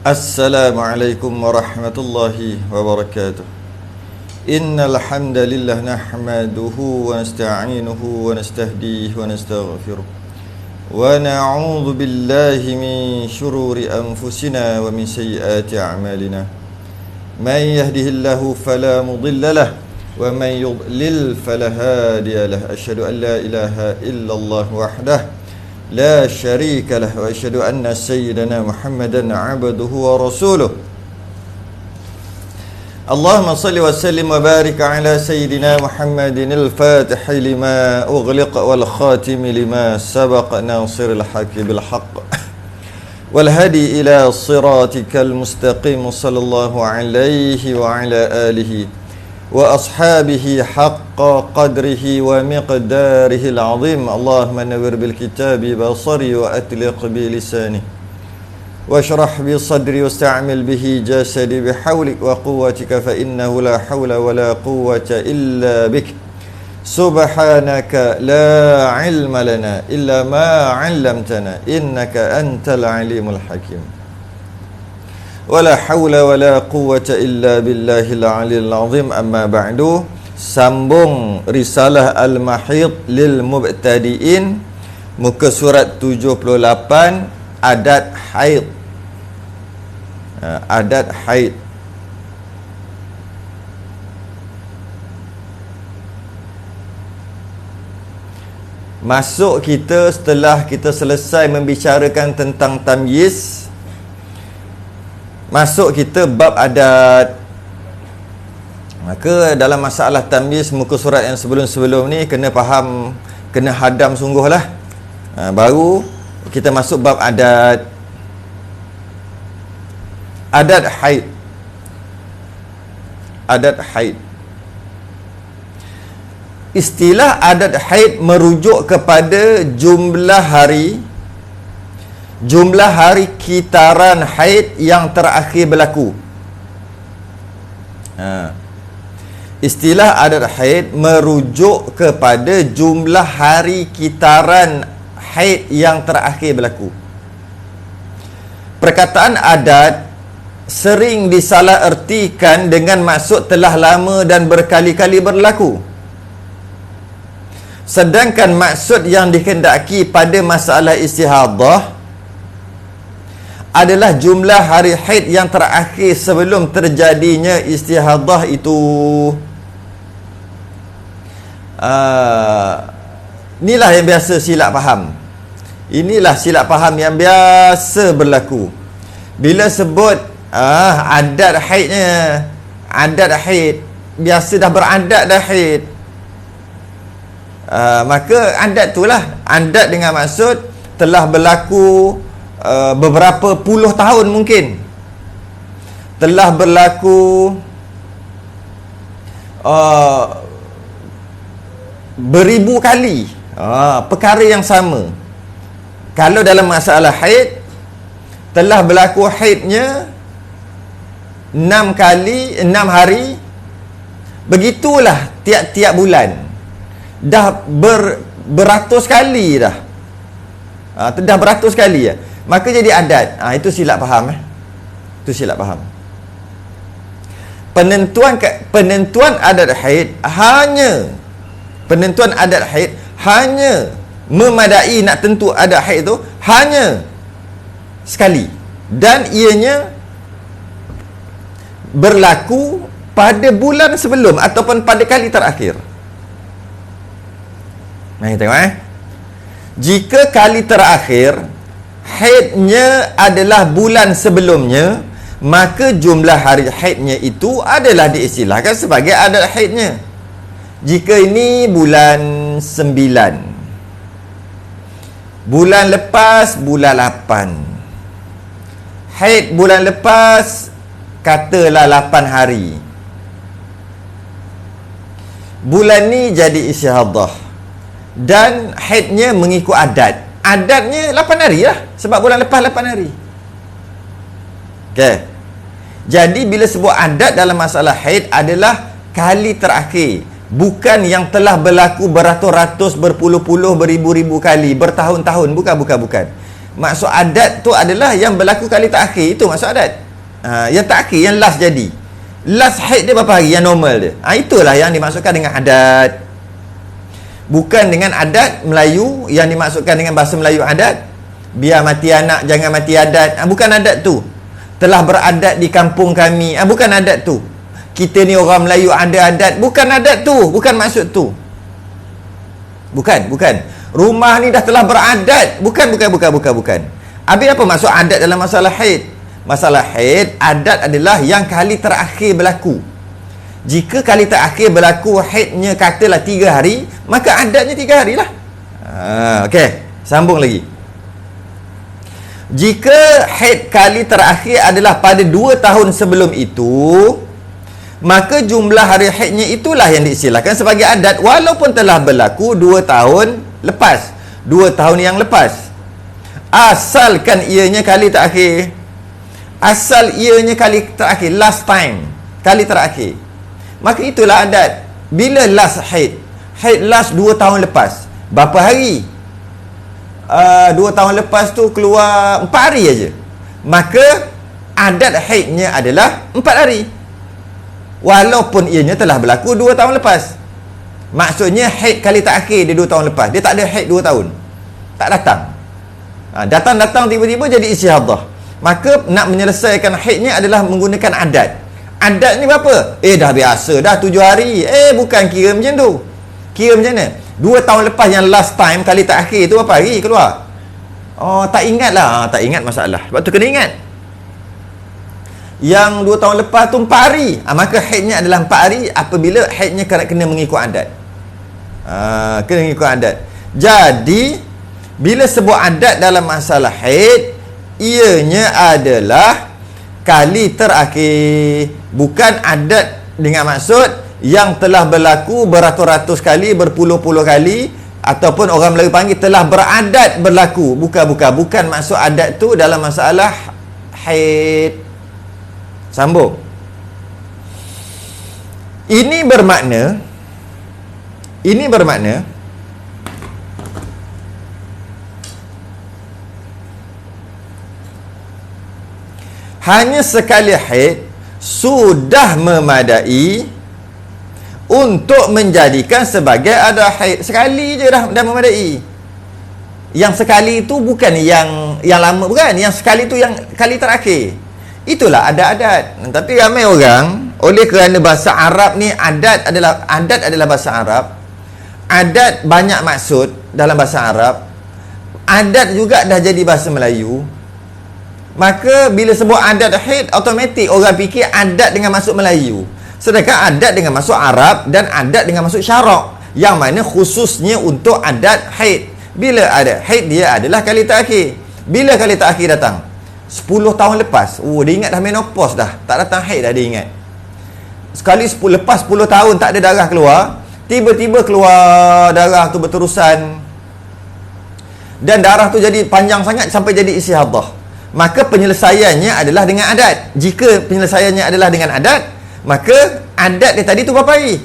Assalamualaikum warahmatullahi wabarakatuh. Innal hamdalillah nahmaduhu wa nasta'inuhu wa nastahdihi wa nastaghfiruh. Wa na'udzu billahi min shururi anfusina wa min sayyiati a'malina. Man yahdihillahu fala mudilla lahu wa man yudlil fala hadiya lahu. Asyhadu an la ilaha illallah wahdahu la syarika lah wa asyhadu anna sayyidana Muhammadan abduhu wa rasuluh. Allahumma salli wa sallim wa barik ala sayyidina Muhammadin al-fatih lima ughliq wal khatim lima sabaq nasiril haqqi bil haqq wal hadi ila siratikal mustaqim. Sallallahu alaihi wa ala alihi wa ashabihi haqqa qadrihi wa miqdarihi al-azim. Allahumma nawwir bil kitabi basari wa atliq bi lisani wa shrah bi sadri wasta'mil bihi jasadi bihawlik wa quwwatika fa innahu la hawla wa la quwwata illa bik. Subhanaka la ilma lana illa ma 'allamtana innaka antal alimul hakim. Wala hawla wala quwwata illa billahil aliyil azim. Amma ba'du. Sambung risalah Al-Mahid lil Mubtadi'in, muka surat 78, adat haid. Adat haid. Masuk kita setelah kita selesai membicarakan tentang tamyiz, masuk kita bab adat. Maka dalam masalah tamyiz muka surat yang sebelum-sebelum ni kena faham, kena hadam sungguhlah. Baru kita masuk bab adat. Adat haid. Adat haid. Istilah adat haid merujuk kepada jumlah hari kitaran haid yang terakhir berlaku. Istilah adat haid merujuk kepada jumlah hari kitaran haid yang terakhir berlaku. Perkataan adat sering disalahertikan dengan maksud telah lama dan berkali-kali berlaku. Sedangkan maksud yang dikehendaki pada masalah istihadah adalah jumlah hari haid yang terakhir sebelum terjadinya istihadah itu. Inilah yang biasa silap faham. Inilah silap faham yang biasa berlaku. Bila sebut adat haidnya, adat haid, biasa dah beradat dah haid, maka adat itulah, adat dengan maksud telah berlaku beberapa puluh tahun, mungkin telah berlaku beribu kali perkara yang sama. Kalau dalam masalah haid, telah berlaku haidnya 6 hari. Begitulah tiap-tiap bulan. Dah beratus kali dah. Dah beratus kali ya. Maka jadi adat. Itu silap faham. Itu silap faham. Penentuan adat haid hanya memadai nak tentu adat haid tu hanya sekali, dan ianya berlaku pada bulan sebelum ataupun pada kali terakhir. Mari tengok jika kali terakhir haidnya adalah bulan sebelumnya, maka jumlah hari haidnya itu adalah diistilahkan sebagai adat haidnya. Jika ini bulan 9, bulan lepas bulan 8, haid bulan lepas katalah 8 hari, bulan ni jadi istihadah dan haidnya mengikut adat. Adatnya 8 hari lah, sebab bulan lepas 8 hari. Okey. Jadi bila sebut adat dalam masalah haid adalah kali terakhir, bukan yang telah berlaku beratus-ratus, berpuluh-puluh, beribu-ribu kali, bertahun-tahun. Bukan. Maksud adat tu adalah yang berlaku kali terakhir. Itu maksud adat. Yang terakhir, yang last jadi. Last haid dia berapa hari? Yang normal dia. Itulah yang dimaksudkan dengan adat. Bukan dengan adat Melayu yang dimaksudkan dengan bahasa Melayu adat. Biar mati anak, jangan mati adat. Bukan adat tu. Telah beradat di kampung kami. Bukan adat tu. Kita ni orang Melayu ada adat. Bukan adat tu. Bukan maksud tu. Bukan. Rumah ni dah telah beradat. Bukan. Habis apa maksud adat dalam masalah haid? Masalah haid, adat adalah yang kali terakhir berlaku. Jika kali terakhir berlaku haidnya katalah 3 hari, maka adatnya 3 hari lah. Okey, sambung lagi. Jika haid kali terakhir adalah pada 2 tahun sebelum itu, maka jumlah hari haidnya itulah yang diistilahkan sebagai adat walaupun telah berlaku 2 tahun lepas. 2 tahun yang lepas. Asalkan ianya kali terakhir. Asal ianya kali terakhir. Last time. Kali terakhir. Maka itulah adat. Bila last haid? Haid last 2 tahun lepas. Berapa hari? 2 tahun lepas tu keluar 4 hari aja. Maka adat haidnya adalah 4 hari. Walaupun ianya telah berlaku 2 tahun lepas. Maksudnya haid kali terakhir dia 2 tahun lepas. Dia tak ada haid 2 tahun. Tak datang. Datang-datang tiba-tiba jadi istihadah. Maka nak menyelesaikan haidnya adalah menggunakan adat. Adat ni berapa? Dah biasa dah 7 hari. Bukan kira macam tu. Kira macam mana? 2 tahun lepas yang last time kali terakhir tu berapa hari keluar? Tak ingat lah. Tak ingat masalah. Sebab tu kena ingat. Yang 2 tahun lepas tu 4 hari. Maka haidnya adalah 4 hari apabila haidnya kena mengikut adat. Kena mengikut adat. Jadi bila sebut adat dalam masalah haid, ianya adalah kali terakhir. Bukan adat dengan maksud yang telah berlaku beratus-ratus kali, berpuluh-puluh kali, ataupun orang Melayu panggil telah beradat berlaku. Bukan maksud adat tu dalam masalah haid. Sambung. Ini bermakna hanya sekali haid sudah memadai untuk menjadikan sebagai ada haid. Sekali je dah memadai. Yang sekali itu bukan yang lama, bukan. Yang sekali itu yang kali terakhir. Itulah adat-adat. Tapi ramai orang, oleh kerana bahasa Arab ni adat adalah bahasa Arab. Adat banyak maksud dalam bahasa Arab. Adat juga dah jadi bahasa Melayu. Maka bila sebut adat haid, automatik orang fikir adat dengan maksud Melayu. Sedangkan adat dengan maksud Arab dan adat dengan maksud syarak, yang mana khususnya untuk adat haid. Bila adat haid dia adalah kali terakhir. Bila kali terakhir datang? 10 tahun lepas. Dia ingat dah menopause dah. Tak datang haid dah dia ingat. Sekali lepas 10 tahun tak ada darah keluar, tiba-tiba keluar darah tu berterusan. Dan darah tu jadi panjang sangat sampai jadi istihadah. Maka penyelesaiannya adalah dengan adat. Jika penyelesaiannya adalah dengan adat, maka adat dia tadi tu berapa hari?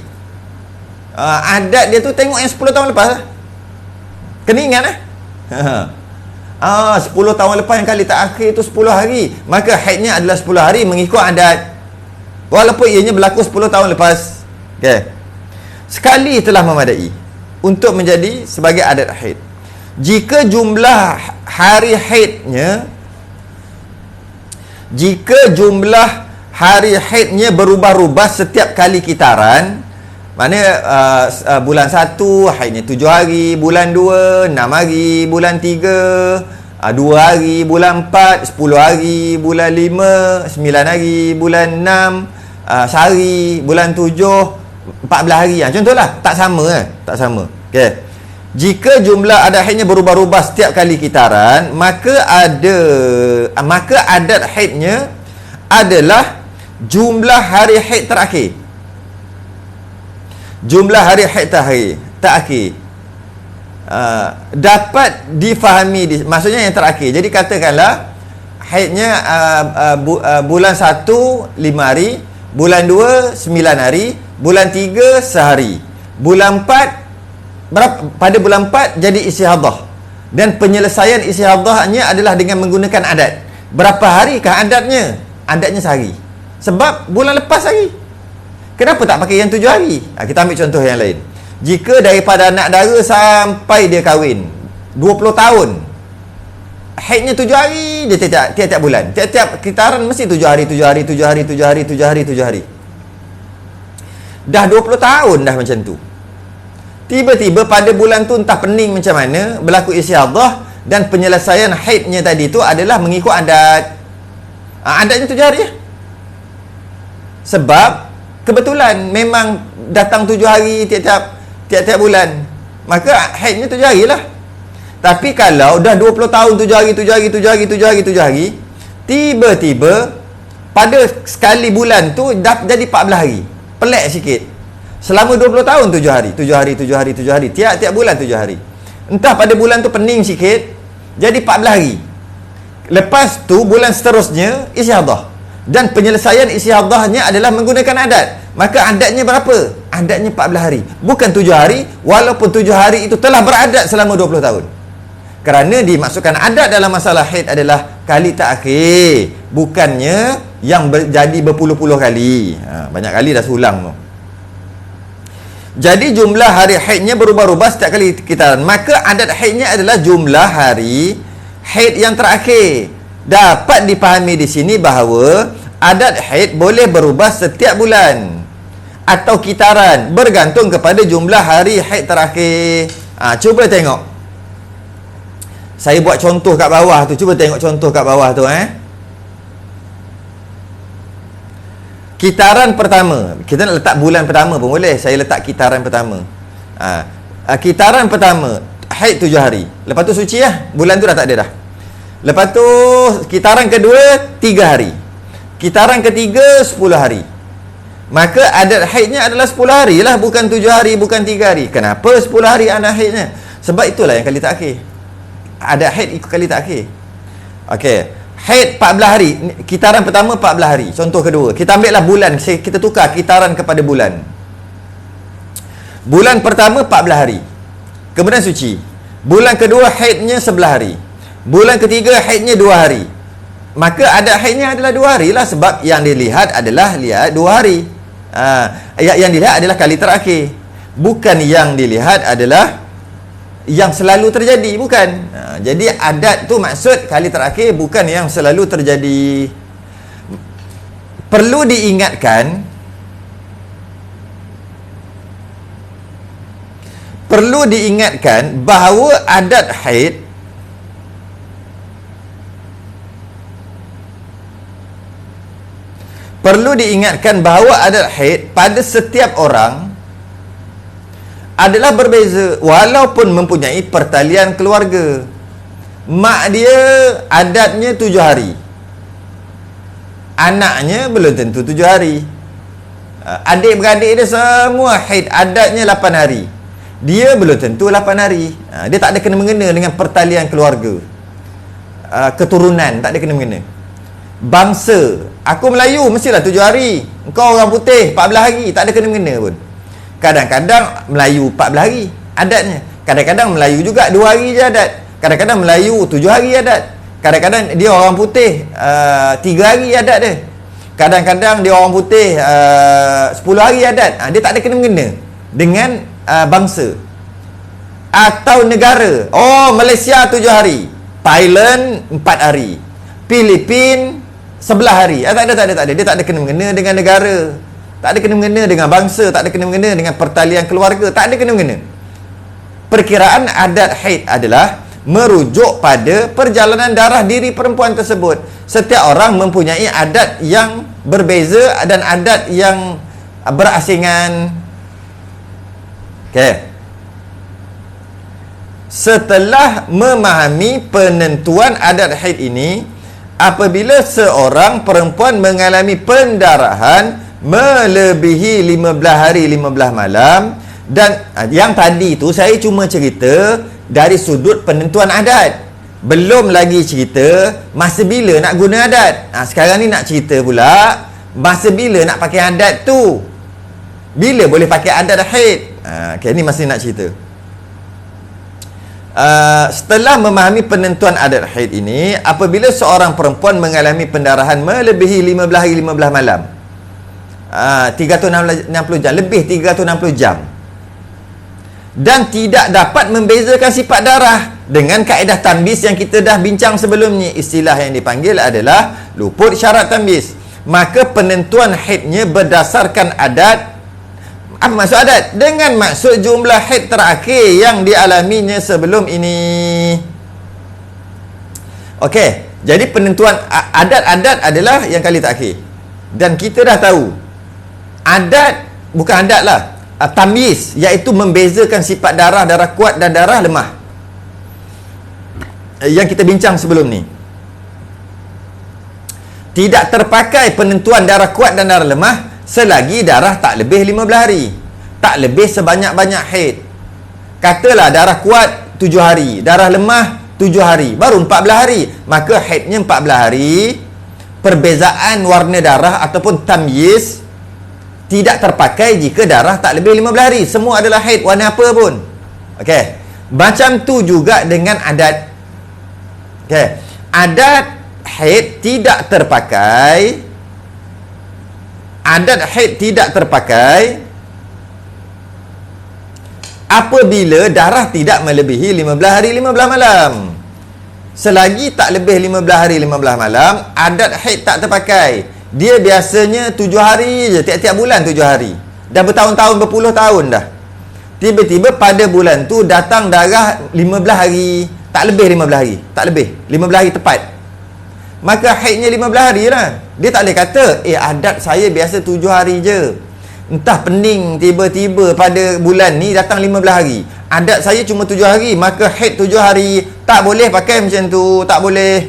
Adat dia tu tengok yang 10 tahun lepas lah. Kena ingat 10 tahun lepas yang kali terakhir tu 10 hari. Maka haidnya adalah 10 hari mengikut adat. Walaupun ianya berlaku 10 tahun lepas. Okay. Sekali telah memadai untuk menjadi sebagai adat haid. Jika jumlah hari haidnya berubah-ubah setiap kali kitaran, maknanya bulan 1 haidnya 7 hari, bulan 2 6 hari, bulan 3 2 hari, bulan 4 10 hari, bulan 5 9 hari, bulan 6 sehari, bulan 7 14 hari. Contohlah, tak sama. Okey. Jika jumlah adat haidnya berubah-ubah setiap kali kitaran, maka adat haidnya adalah jumlah hari haid terakhir. Jumlah hari haid terakhir dapat difahami maksudnya yang terakhir. Jadi katakanlah haidnya bulan 1 5 hari, bulan 2 9 hari, bulan 3 sehari, bulan 4 pada bulan 4 jadi istihadah. Dan penyelesaian istihadahnya adalah dengan menggunakan adat. Berapa harikah adatnya? Adatnya sehari. Sebab bulan lepas hari. Kenapa tak pakai yang 7 hari? Kita ambil contoh yang lain. Jika daripada anak dara sampai dia kahwin 20 tahun, haidnya 7 hari dia tiap-tiap bulan. Tiap-tiap kitaran mesti 7 hari, 7 hari, 7 hari, 7 hari, 7 hari, 7 hari. Dah 20 tahun dah macam tu. Tiba-tiba pada bulan tu entah pening macam mana berlaku istihadah, dan penyelesaian haidnya tadi tu adalah mengikut adat. Adatnya 7 hari. Sebab kebetulan memang datang 7 hari tiap-tiap bulan, maka haidnya 7 hari lah. Tapi kalau dah 20 tahun 7 hari, 7 hari, 7 hari, 7 hari, 7 hari, tiba-tiba pada sekali bulan tu dah jadi 14 hari. Pelik sikit. Selama 20 tahun 7 hari, 7 hari, 7 hari, 7 hari, tiap-tiap bulan 7 hari. Entah pada bulan tu pening sikit, jadi 14 hari. Lepas tu bulan seterusnya istihadah. Dan penyelesaian istihadahnya adalah menggunakan adat. Maka adatnya berapa? Adatnya 14 hari. Bukan 7 hari, walaupun 7 hari itu telah beradat selama 20 tahun. Kerana dimaksudkan adat dalam masalah haid adalah kali terakhir, bukannya yang jadi berpuluh-puluh kali. Banyak kali dah seulang tu. Jadi jumlah hari haidnya berubah-ubah setiap kali kitaran. Maka adat haidnya adalah jumlah hari haid yang terakhir. Dapat dipahami di sini bahawa adat haid boleh berubah setiap bulan atau kitaran bergantung kepada jumlah hari haid terakhir. Cuba tengok. Saya buat contoh kat bawah tu. Cuba tengok contoh kat bawah tu. Kitaran pertama. Kita nak letak bulan pertama pun boleh. Saya letak kitaran pertama. Kitaran pertama haid 7 hari. Lepas tu suci lah. Bulan tu dah tak ada dah. Lepas tu kitaran kedua 3 hari. Kitaran ketiga 10 hari. Maka adat haidnya adalah 10 hari lah, bukan 7 hari, bukan 3 hari. Kenapa 10 hari adat haidnya? Sebab itulah yang kali terakhir. Adat haid ikut kali terakhir. Okey. Haid 14 hari. Kitaran pertama 14 hari. Contoh kedua. Kita ambil lah bulan. Kita tukar kitaran kepada bulan. Bulan pertama 14 hari. Kemudian suci. Bulan kedua haidnya 11 hari. Bulan ketiga haidnya 2 hari. Maka adat haidnya adalah 2 hari lah. Sebab yang dilihat adalah 2 hari. Yang dilihat adalah kali terakhir. Bukan yang dilihat adalah yang selalu terjadi. Bukan. Jadi adat tu maksud kali terakhir, bukan yang selalu terjadi. Perlu diingatkan, bahawa adat haid pada setiap orang adalah berbeza, walaupun mempunyai pertalian keluarga. Mak dia adatnya 7 hari, anaknya belum tentu 7 hari. Adik-beradik dia semua haid adatnya 8 hari, dia belum tentu 8 hari. Dia tak ada kena-mengena dengan pertalian keluarga, keturunan, tak ada kena-mengena. Bangsa, aku Melayu mestilah 7 hari, engkau orang putih 14 hari, tak ada kena-mengena pun. Kadang-kadang Melayu 14 hari adatnya. Kadang-kadang Melayu juga 2 hari je adat. Kadang-kadang Melayu 7 hari adat. Kadang-kadang dia orang putih 3 hari adat dia. Kadang-kadang dia orang putih 10 hari adat. Dia tak ada kena-mengena dengan bangsa atau negara. Oh, Malaysia 7 hari, Thailand 4 hari, Filipin 11 hari. Tak ada. Dia tak ada kena-mengena dengan negara, tak ada kena-mengena dengan bangsa, tak ada kena-mengena dengan pertalian keluarga, tak ada kena-mengena. Perkiraan adat haid adalah merujuk pada perjalanan darah diri perempuan tersebut. Setiap orang mempunyai adat yang berbeza dan adat yang berasingan. Okey. Setelah memahami penentuan adat haid ini, apabila seorang perempuan mengalami pendarahan melebihi 15 hari 15 malam, dan yang tadi tu saya cuma cerita dari sudut penentuan adat, belum lagi cerita masa bila nak guna adat. Sekarang ni nak cerita pula masa bila nak pakai adat tu, bila boleh pakai adat haid. Okay, ni masih nak cerita. Setelah memahami penentuan adat haid ini, apabila seorang perempuan mengalami pendarahan melebihi 15 hari 15 malam, 360 jam, lebih 360 jam, dan tidak dapat membezakan sifat darah dengan kaedah tambis yang kita dah bincang sebelum ni, istilah yang dipanggil adalah luput syarat tambis, maka penentuan haidnya berdasarkan adat. Apa maksud adat? Dengan maksud jumlah haid terakhir yang dialaminya sebelum ini. Okey, jadi penentuan adat-adat adalah yang kali terakhir. Dan kita dah tahu adat, bukan adat lah, tamyiz, iaitu membezakan sifat darah, darah kuat dan darah lemah, yang kita bincang sebelum ni. Tidak terpakai penentuan darah kuat dan darah lemah selagi darah tak lebih 15 hari, tak lebih sebanyak-banyak haid. Katalah darah kuat 7 hari, darah lemah 7 hari, baru 14 hari, maka haidnya 14 hari. Perbezaan warna darah ataupun tamyiz tidak terpakai jika darah tak lebih 15 hari. Semua adalah haid, warna apa pun. Okey. Macam tu juga dengan adat. Okey. Adat haid tidak terpakai. Adat haid tidak terpakai apabila darah tidak melebihi 15 hari 15 malam. Selagi tak lebih 15 hari 15 malam, adat haid tak terpakai. Dia biasanya 7 hari je, tiap-tiap bulan 7 hari. Dah bertahun-tahun, berpuluh tahun dah. Tiba-tiba pada bulan tu datang darah 15 hari, tak lebih 15 hari, tak lebih 15 hari tepat, maka haidnya 15 hari lah. Dia tak boleh kata, adat saya biasa 7 hari je, entah pening tiba-tiba pada bulan ni datang 15 hari. Adat saya cuma 7 hari, maka haid 7 hari. Tak boleh pakai macam tu, tak boleh.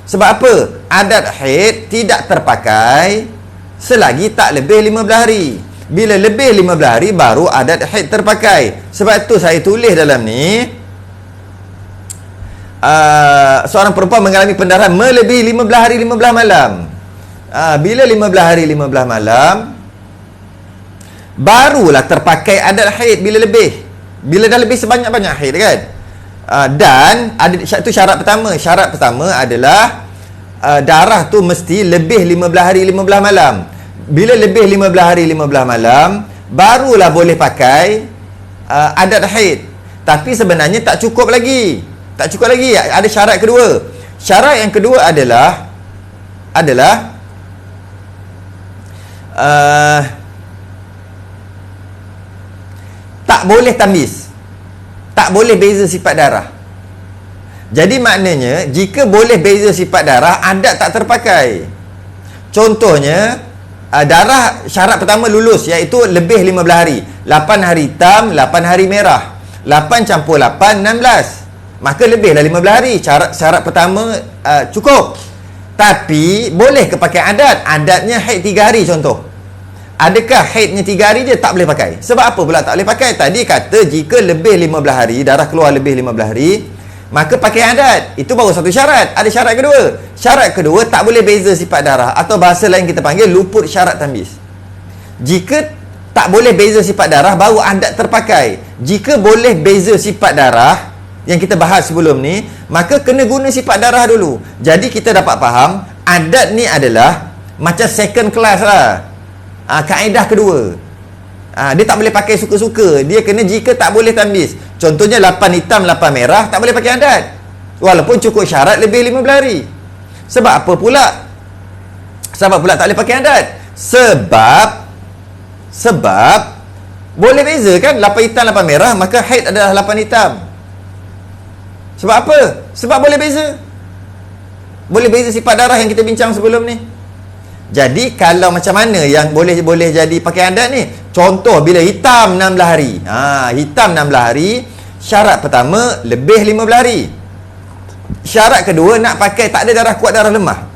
Sebab apa? Adat haid tidak terpakai selagi tak lebih 15 hari. Bila lebih 15 hari baru adat haid terpakai. Sebab tu saya tulis dalam ni, seorang perempuan mengalami pendarahan melebihi 15 hari 15 malam. Bila 15 hari 15 malam barulah terpakai adat haid. Bila lebih, bila dah lebih sebanyak-banyak haid kan. Dan ada itu syarat pertama. Syarat pertama adalah darah tu mesti lebih 15 hari 15 malam. Bila lebih 15 hari 15 malam barulah boleh pakai adat haid. Tapi sebenarnya tak cukup lagi. Tak cukup lagi. Ada syarat kedua. Syarat yang kedua adalah tak boleh tamyiz, tak boleh beza sifat darah. Jadi maknanya jika boleh beza sifat darah, adat tak terpakai. Contohnya darah syarat pertama lulus, iaitu lebih 15 hari, 8 hari hitam, 8 hari merah, 8 campur 8 16, maka lebihlah 15 hari. Syarat pertama cukup. Tapi boleh ke pakai adat? Adatnya haid 3 hari contoh. Adakah haidnya 3 hari je tak boleh pakai? Sebab apa pula tak boleh pakai? Tadi kata jika lebih 15 hari, darah keluar lebih 15 hari, maka pakai adat. Itu baru satu syarat. Ada syarat kedua. Syarat kedua, tak boleh beza sifat darah, atau bahasa lain kita panggil luput syarat tamyiz. Jika tak boleh beza sifat darah, baru adat terpakai. Jika boleh beza sifat darah yang kita bahas sebelum ni, maka kena guna sifat darah dulu. Jadi kita dapat faham, adat ni adalah macam second class lah. Kaedah kedua. Dia tak boleh pakai suka-suka. Dia kena jika tak boleh tamyiz. Contohnya 8 hitam 8 merah tak boleh pakai adat, walaupun cukup syarat lebih 15 hari. Sebab apa pula? Sebab pula tak boleh pakai adat? Sebab boleh beza kan, 8 hitam 8 merah, maka haid adalah 8 hitam. Sebab apa? Sebab boleh beza. Boleh beza sifat darah yang kita bincang sebelum ni. Jadi kalau macam mana yang boleh jadi pakai adat ni? Contoh bila hitam 16 hari. Hitam 16 hari, syarat pertama lebih 15 hari. Syarat kedua nak pakai tak ada darah kuat, darah lemah,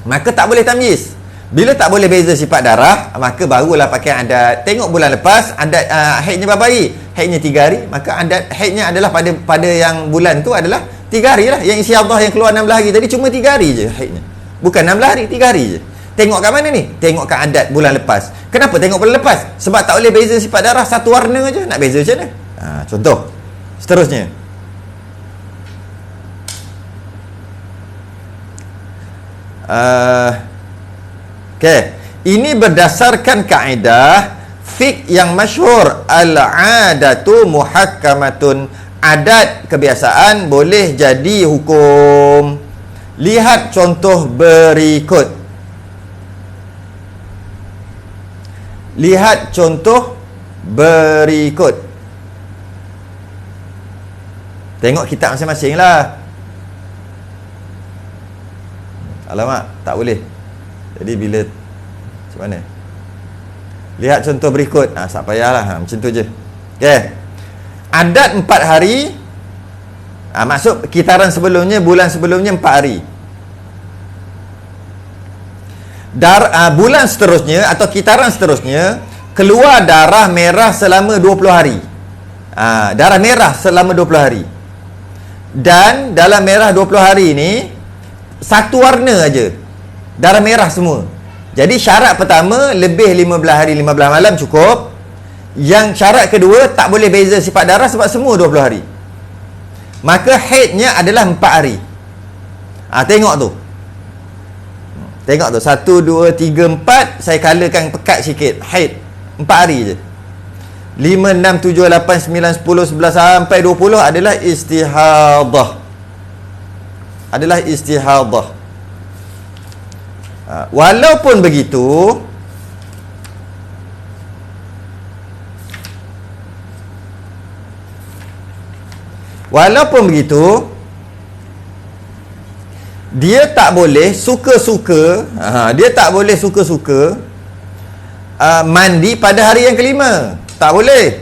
maka tak boleh tamyiz. Bila tak boleh beza sifat darah, maka barulah pakai adat. Tengok bulan lepas adat haidnya berapa hari? Haidnya 3 hari, maka adat haidnya adalah pada yang bulan tu adalah 3 hari lah. Yang isi Allah yang keluar 16 hari tadi cuma 3 hari je haidnya. Bukan 16 hari, 3 hari je. Tengok kat mana ni? Tengok kat adat bulan lepas. Kenapa tengok bulan lepas? Sebab tak boleh beza sifat darah, satu warna je. Nak beza macam mana? Contoh, Seterusnya. Okey. Ini berdasarkan kaedah fiqh yang masyhur, al-'adatu muhakkamatun. Adat, kebiasaan boleh jadi hukum. Lihat contoh berikut. Lihat contoh berikut. Tengok kitab masing-masing lah. Alamak, tak boleh. Jadi bila macam mana? Lihat contoh berikut. Tak payahlah, macam tu je. Okey. Adat 4 hari. Maksud kitaran sebelumnya, bulan sebelumnya 4 hari. Bulan seterusnya atau kitaran seterusnya keluar darah merah selama 20 hari. Darah merah selama 20 hari. Dan dalam merah 20 hari ni satu warna aja. Darah merah semua. Jadi syarat pertama lebih 15 hari 15 malam cukup. Yang syarat kedua tak boleh beza sifat darah sebab semua 20 hari. Maka haidnya adalah 4 hari. Tengok tu. Tengok tu 1, 2, 3, 4. Saya colourkan pekat sikit. Haid 4 hari je. 5, 6, 7, 8, 9, 10, 11 sampai 20 adalah istihadah. Adalah istihadah. Walaupun begitu, dia tak boleh suka-suka, dia tak boleh suka-suka mandi pada hari yang kelima. Tak boleh.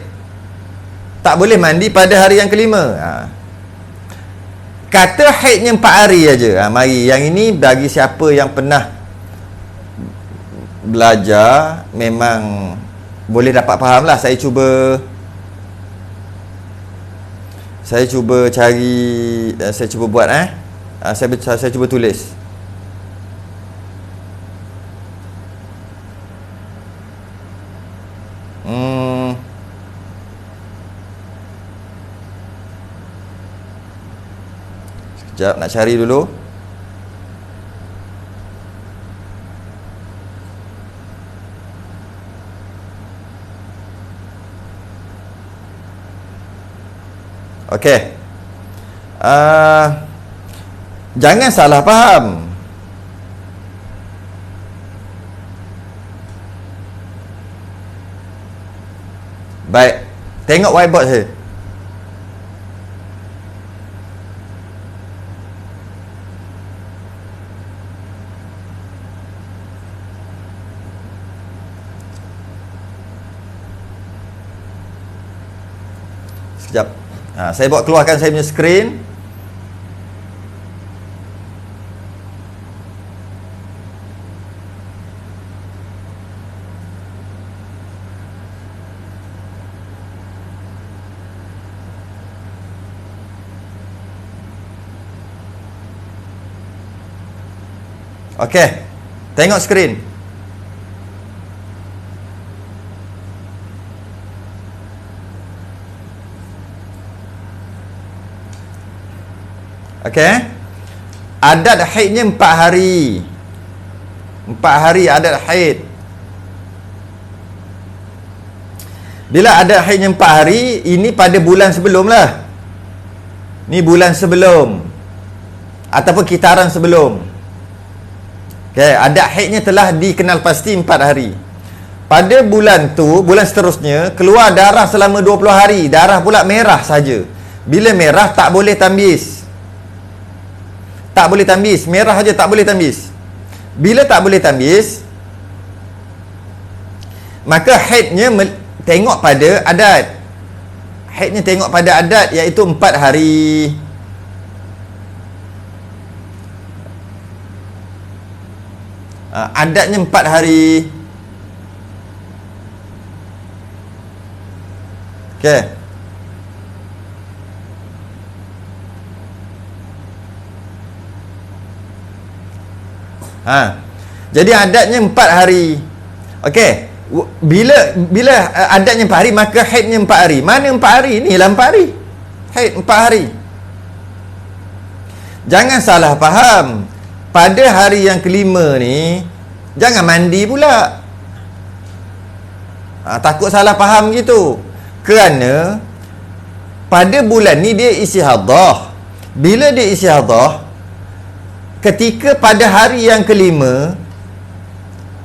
Tak boleh mandi pada hari yang kelima. Kata haidnya 4 hari aja. Mari, yang ini bagi siapa yang pernah belajar memang boleh dapat faham lah. Saya cuba cari, saya cuba buat saya cuba tulis. Sekejap, nak cari dulu. Okey. Jangan salah faham. Baik. Tengok whiteboard saya. Sekejap. Saya buat keluarkan saya punya skrin. Okey. Tengok skrin. Okey. Adat haidnya 4 hari. 4 hari adat haid. Bila adat haidnya 4 hari, ini pada bulan sebelum lah. Ni bulan sebelum ataupun kitaran sebelum. Okey, adat haidnya telah dikenal pasti 4 hari. Pada bulan tu, bulan seterusnya, keluar darah selama 20 hari. Darah pula merah saja. Bila merah tak boleh tamyiz. Tak boleh tamyiz, merah aja tak boleh tamyiz. Bila tak boleh tamyiz, maka haidnya tengok pada adat. Haidnya tengok pada adat, iaitu 4 hari. Adatnya 4 hari. Okey. Jadi adatnya 4 hari. Okey. Bila adatnya 4 hari, maka haidnya 4 hari. Mana 4 hari? Ni lah 4 hari. Haid 4 hari. Jangan salah faham. Pada hari yang kelima ni jangan mandi pula. Takut salah faham gitu. Kerana pada bulan ni dia istihadah. Bila dia istihadah, ketika pada hari yang kelima,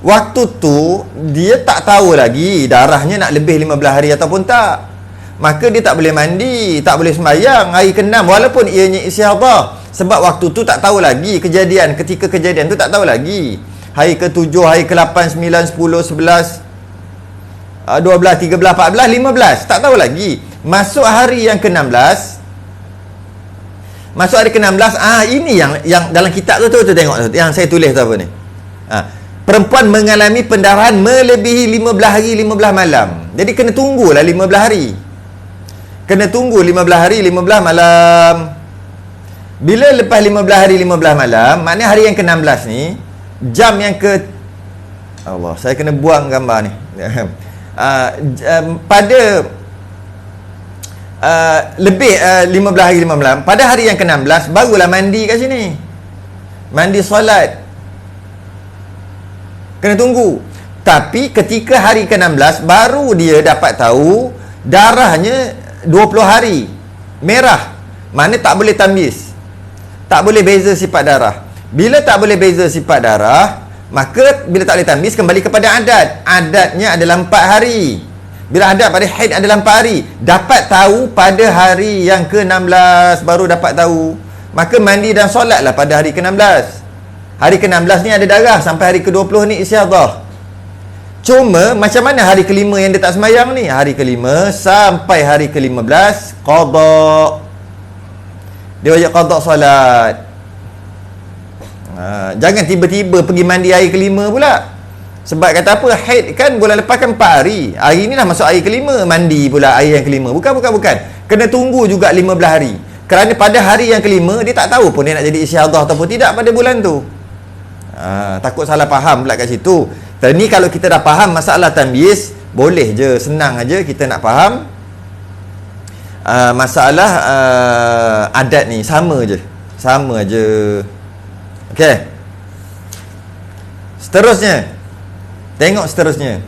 waktu tu dia tak tahu lagi darahnya nak lebih 15 hari ataupun tak. Maka dia tak boleh mandi, tak boleh sembahyang hari ke-6 walaupun ianya istihadah. Sebab waktu tu tak tahu lagi kejadian, ketika kejadian tu tak tahu lagi. Hari ke-7, hari ke-8, 9, 10, 11, 12, 13, 14, 15. Tak tahu lagi. Masuk hari yang ke-16, ini yang dalam kitab tu tengok yang saya tulis tu apa ni. Perempuan mengalami pendarahan melebihi 15 hari 15 malam. Jadi kena tunggulah 15 hari. Kena tunggu 15 hari 15 malam. Bila lepas 15 hari 15 malam, maknanya hari yang ke-16 ni, jam yang ke Allah, saya kena buang gambar ni. Pada lebih 15 hari 15 malam, pada hari yang ke-16 barulah mandi kat sini. Mandi solat. Kena tunggu. Tapi ketika hari ke-16 baru dia dapat tahu darahnya 20 hari merah. Mana tak boleh tamyiz, tak boleh beza sifat darah. Bila tak boleh beza sifat darah, maka bila tak boleh tamyiz, kembali kepada adat. Adatnya adalah 4 hari. Bila adat pada haid adalah 4 hari. Dapat tahu pada hari yang ke-16 baru dapat tahu, maka mandi dan solatlah pada hari ke-16. Hari ke-16 ni ada darah sampai hari ke-20 ni istihadah. Cuma macam mana hari kelima yang dia tak sembahyang ni? Hari kelima sampai hari ke-15 qada. Dia wajib qada solat. Jangan tiba-tiba pergi mandi hari kelima pula. Sebab kata apa? Haid kan bulan lepas kan 4 hari. Hari ni dah masuk hari kelima, mandi pula hari yang kelima. Bukan. Kena tunggu juga 15 hari. Kerana pada hari yang kelima dia tak tahu pun dia nak jadi istihadah ataupun tidak pada bulan tu. Takut salah faham pula kat situ. Dan ni kalau kita dah faham masalah tamyiz, boleh je, senang aja kita nak faham masalah adat ni. Sama je. Okey. Seterusnya, tengok seterusnya.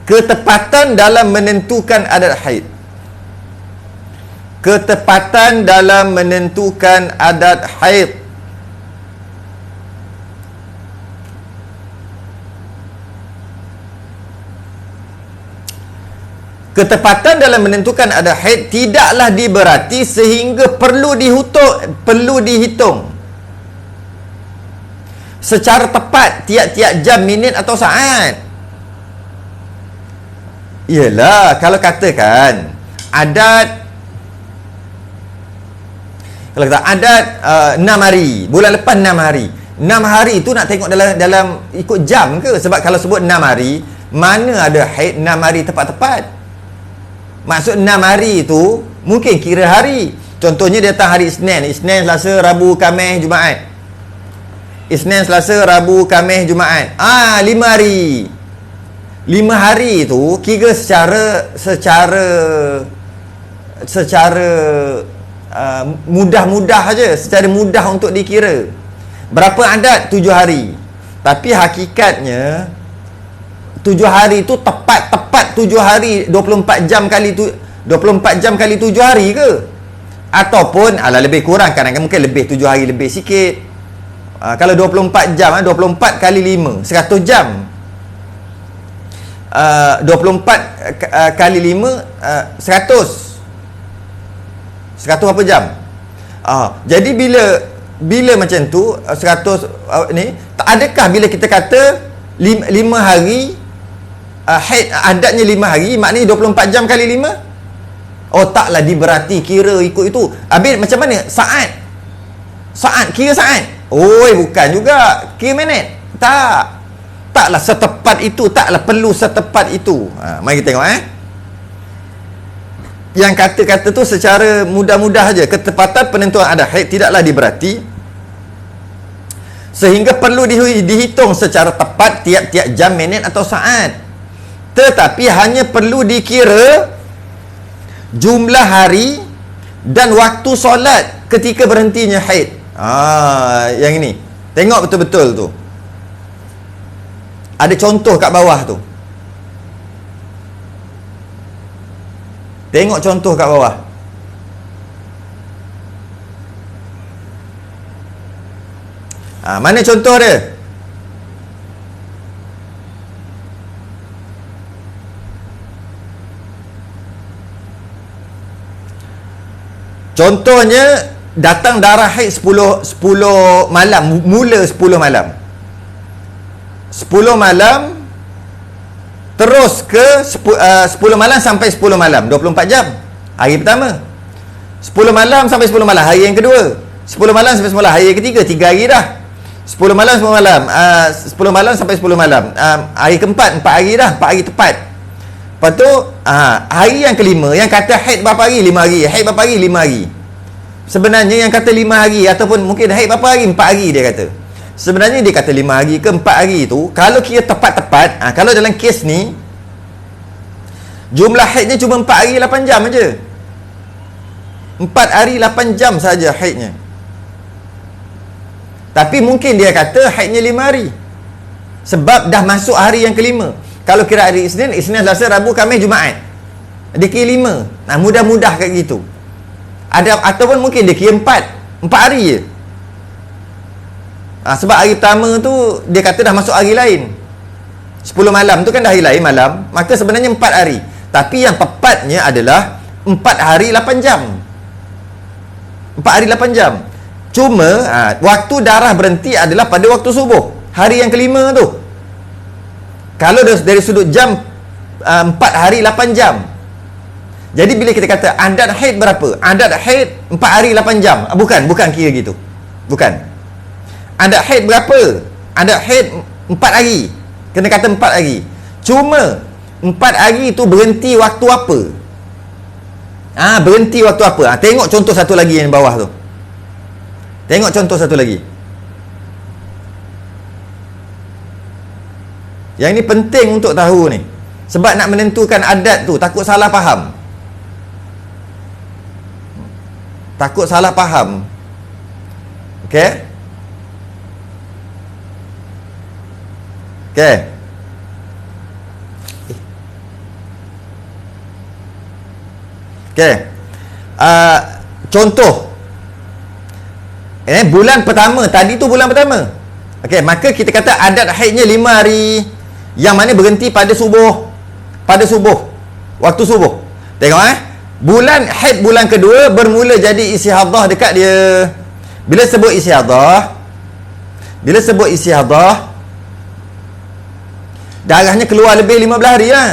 Ketepatan dalam menentukan adat haid. Ketepatan dalam menentukan adat haid. Ketepatan dalam menentukan adat haid tidaklah diberati sehingga perlu dihitung secara tepat tiap-tiap jam, minit atau saat. Yelah, kalau katakan adat, kalau kata adat 6 hari, bulan lepas 6 hari. 6 hari tu nak tengok dalam ikut jam ke? Sebab kalau sebut 6 hari, mana ada haid 6 hari tepat-tepat. Maksud 6 hari tu mungkin kira hari. Contohnya dia datang hari Isnin, Selasa, Rabu, Khamis, Jumaat. Isnin, Selasa, Rabu, Khamis, Jumaat. 5 hari. 5 hari tu kira secara mudah-mudah aja, secara mudah untuk dikira. Berapa adat? 7 hari. Tapi hakikatnya 7 hari tu tepat 7 hari, 24 jam kali 7 hari ke? Ataupun lebih kurang, kadang-kadang mungkin lebih 7 hari lebih sikit. Kalau 24 jam, 24 kali 5, 100 jam. 24 kali 5 100 berapa jam? Jadi bila macam tu 100 ni, adakah bila kita kata 5 hari haid adatnya 5 hari, maknanya 24 jam kali 5? Taklah diberati kira ikut itu. Habis macam mana? Saat kira saat? Bukan juga kira minit. Tak. taklah setepat itu, taklah perlu setepat itu. Mari kita tengok yang kata-kata tu secara mudah-mudah saja. Ketepatan penentuan adad haid tidaklah diberati sehingga perlu dihitung secara tepat tiap-tiap jam, minit atau saat, tetapi hanya perlu dikira jumlah hari dan waktu solat ketika berhentinya haid. Yang ini tengok betul-betul tu. Ada contoh kat bawah tu. Tengok contoh kat bawah. Mana contoh dia? Contohnya datang darah haid 10 malam, mula 10 malam. 10 malam terus ke 10 malam sampai 10 malam, 24 jam. Hari pertama. 10 malam sampai 10 malam, hari yang kedua. 10 malam sampai 10 malam, hari yang ketiga, 3 hari dah. 10 malam 10 malam, 10 malam sampai 10 malam. Hari keempat, 4 hari dah, 4 hari tepat. Lepas tu hari yang kelima, yang kata haid berapa hari? 5 hari. Haid berapa hari? 5 hari. Sebenarnya yang kata 5 hari ataupun mungkin haid berapa hari? 4 hari dia kata. Sebenarnya dia kata 5 hari ke 4 hari tu, kalau kira tepat-tepat, kalau dalam kes ni jumlah haidnya cuma 4 hari 8 jam aja. 4 hari 8 jam saja haidnya. Tapi mungkin dia kata haidnya 5 hari. Sebab dah masuk hari yang kelima. Kalau kira hari Isnin, Selasa, Rabu, Khamis, Jumaat, dia kira 5. Mudah-mudah kayak gitu. Ataupun mungkin dia kira 4 hari je. Sebab hari pertama tu dia kata dah masuk hari lain. 10 malam tu kan dah hari lain malam. Maka sebenarnya 4 hari. Tapi yang tepatnya adalah 4 hari 8 jam. 4 hari 8 jam. Cuma waktu darah berhenti adalah pada waktu subuh, hari yang kelima tu. Kalau dari sudut jam 4 hari 8 jam. Jadi bila kita kata adad haid berapa? Adad haid 4 hari 8 jam. Bukan kira gitu. Bukan. Adad haid berapa? Adad haid 4 hari. Kena kata 4 hari. Cuma 4 hari tu berhenti waktu apa? Berhenti waktu apa? Tengok contoh satu lagi yang bawah tu. Tengok contoh satu lagi. Yang ni penting untuk tahu ni. Sebab nak menentukan adat tu, takut salah faham. Takut salah faham. Okey? Okey. Okey. Contoh. Bulan pertama. Tadi tu bulan pertama. Okey, maka kita kata adat haidnya 5 hari. Yang mana berhenti pada subuh. Pada subuh. Waktu subuh. Tengok bulan haid bulan kedua bermula jadi istihadah dekat dia. Bila sebut istihadah, darahnya keluar lebih 15 hari lah.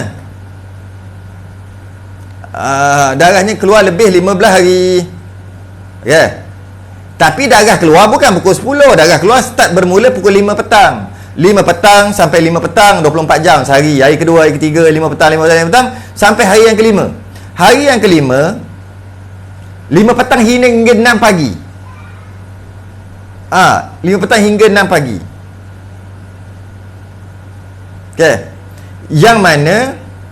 Darahnya keluar lebih 15 hari. Okay. Tapi darah keluar bukan pukul 10. Darah keluar start bermula pukul 5 petang. 5 petang sampai 5 petang, 24 jam sehari. Hari kedua, hari ketiga, 5 petang, 5 petang, sampai hari yang kelima. Hari yang kelima, 5 petang hingga 6 pagi. 5 petang hingga 6 pagi. Okay. Yang mana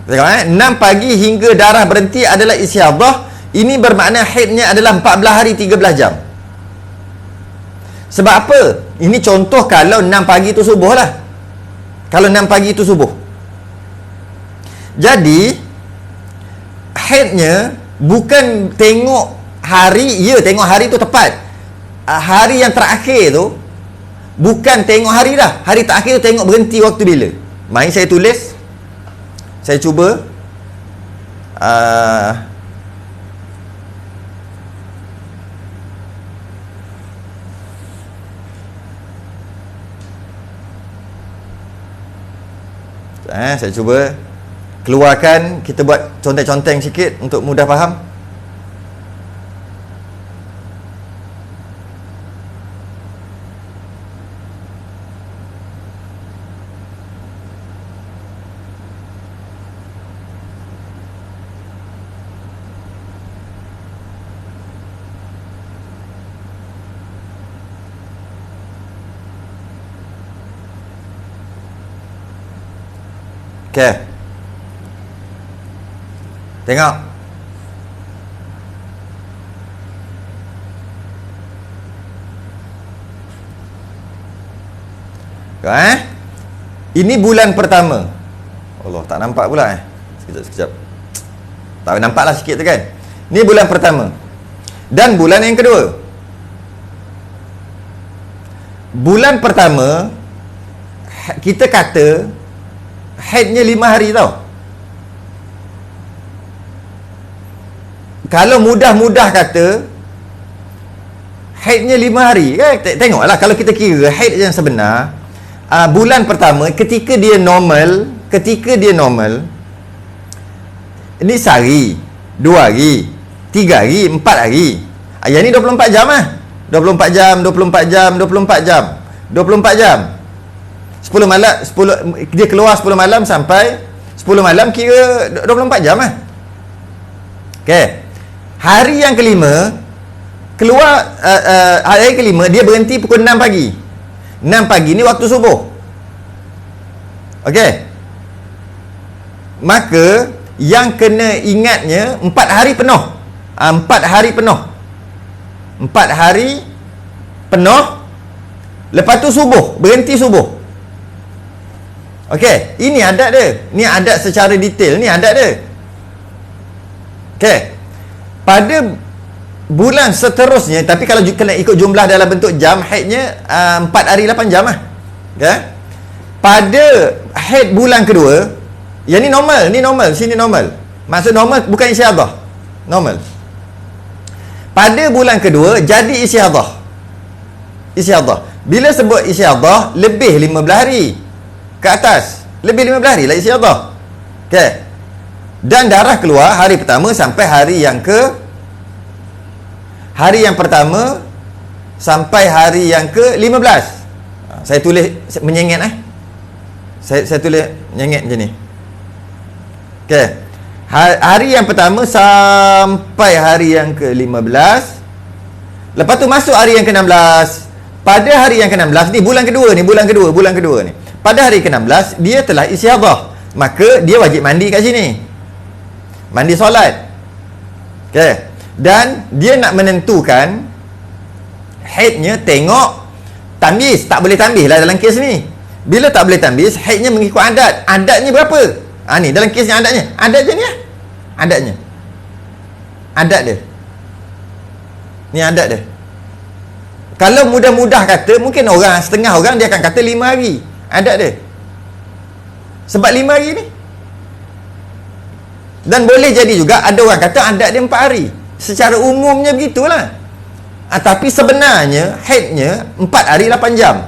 6 pagi hingga darah berhenti adalah istihadah. Ini bermakna haidnya adalah 14 hari 13 jam. Sebab apa? Ini contoh kalau 6 pagi tu subuh lah. Kalau 6 pagi tu subuh. Jadi haidnya bukan tengok hari. Ya, tengok hari tu tepat. Hari yang terakhir tu bukan tengok hari dah. Hari terakhir tu tengok berhenti waktu bila. Mari saya tulis. Saya cuba saya cuba keluarkan. Kita buat conteng-conteng sikit untuk mudah faham. Okey. Tengok. Ini bulan pertama. Allah, tak nampak pula Sekejap. Tak nampaklah sikit tu kan. Ni bulan pertama. Dan bulan yang kedua. Bulan pertama kita kata haidnya 5 hari tau. Kalau mudah-mudah kata haidnya 5 hari kan. Tengoklah kalau kita kira haid yang sebenar, bulan pertama ketika dia normal, ini sehari, 2 hari, 3 hari, 4 hari. Yang ni 24 jam lah. 24 jam, 24 jam, 24 jam. 24 jam. 10 malam, 10 dia keluar 10 malam sampai 10 malam kira 24 jam lah. Okey. Hari yang kelima keluar hari kelima dia berhenti pukul 6 pagi. 6 pagi ni waktu subuh. Okey. Maka yang kena ingatnya 4 hari penuh. 4 hari penuh. 4 hari penuh. Lepas tu subuh, berhenti subuh. Okey, ini adat dia. Ni adat secara detail, ni adat dia. Okey. Pada bulan seterusnya, tapi kalau kena ikut jumlah dalam bentuk jam, haidnya 4 hari 8 jam lah. Okey. Pada haid bulan kedua, yang ni normal, sini normal. Maksud normal bukan istiadah. Normal. Pada bulan kedua jadi istiadah. Bila sebut istiadah lebih 15 hari ke atas, lebih 15 hari lah istiadah. Okey. Dan darah keluar hari pertama sampai hari yang pertama sampai hari yang ke-15. Saya tulis menyengit Saya tulis menyengit macam ni. Okey. Hari yang pertama sampai hari yang ke-15. Lepas tu masuk hari yang ke-16. Pada hari yang ke-16 ni bulan kedua ni. Pada hari ke-16 dia telah istiadah. Maka dia wajib mandi kat sini. Mandi solat. Okey. Dan dia nak menentukan haidnya, tengok tamyiz. Tak boleh tamyiz lah dalam kes ni. Bila tak boleh tamyiz, haidnya mengikut adat. Adatnya berapa? Ni dalam kes yang adatnya. Adat je ni lah. Adatnya. Adat dia. Ni adat dia. Kalau mudah-mudah kata, mungkin setengah orang dia akan kata 5 hari. Adat dia. Sebab 5 hari ni. Dan boleh jadi juga ada orang kata adat dia 4 hari. Secara umumnya begitulah. Tapi sebenarnya haidnya 4 hari 8 jam.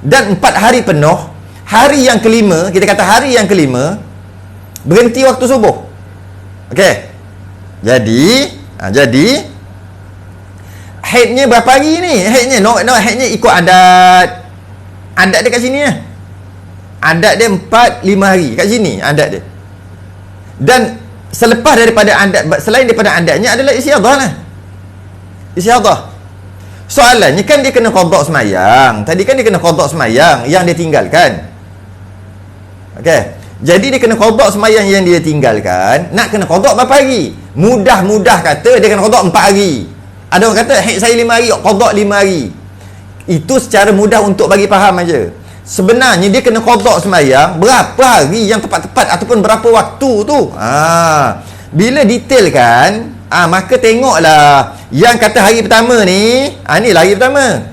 Dan 4 hari penuh. Hari yang kelima, kita kata hari yang kelima, berhenti waktu subuh. Okey. Jadi haidnya berapa hari ni? Haidnya haidnya ikut adat. Adat dia kat sini lah. Adat dia 4-5 hari kat sini adat dia. Dan selepas daripada adat, selain daripada adatnya adalah istiadah lah. Istiadah. Soalannya kan dia kena qada semayang. Tadi kan dia kena qada semayang yang dia tinggalkan. Okey. Jadi dia kena qada semayang yang dia tinggalkan. Nak kena qada berapa hari? Mudah-mudah kata dia kena qada 4 hari. Ada orang kata haid saya 5 hari, qada 5 hari. Itu secara mudah untuk bagi faham aja. Sebenarnya dia kena qada semayang berapa hari yang tepat-tepat ataupun berapa waktu tu. Bila detailkan, maka tengoklah yang kata hari pertama ni, ni lah hari pertama.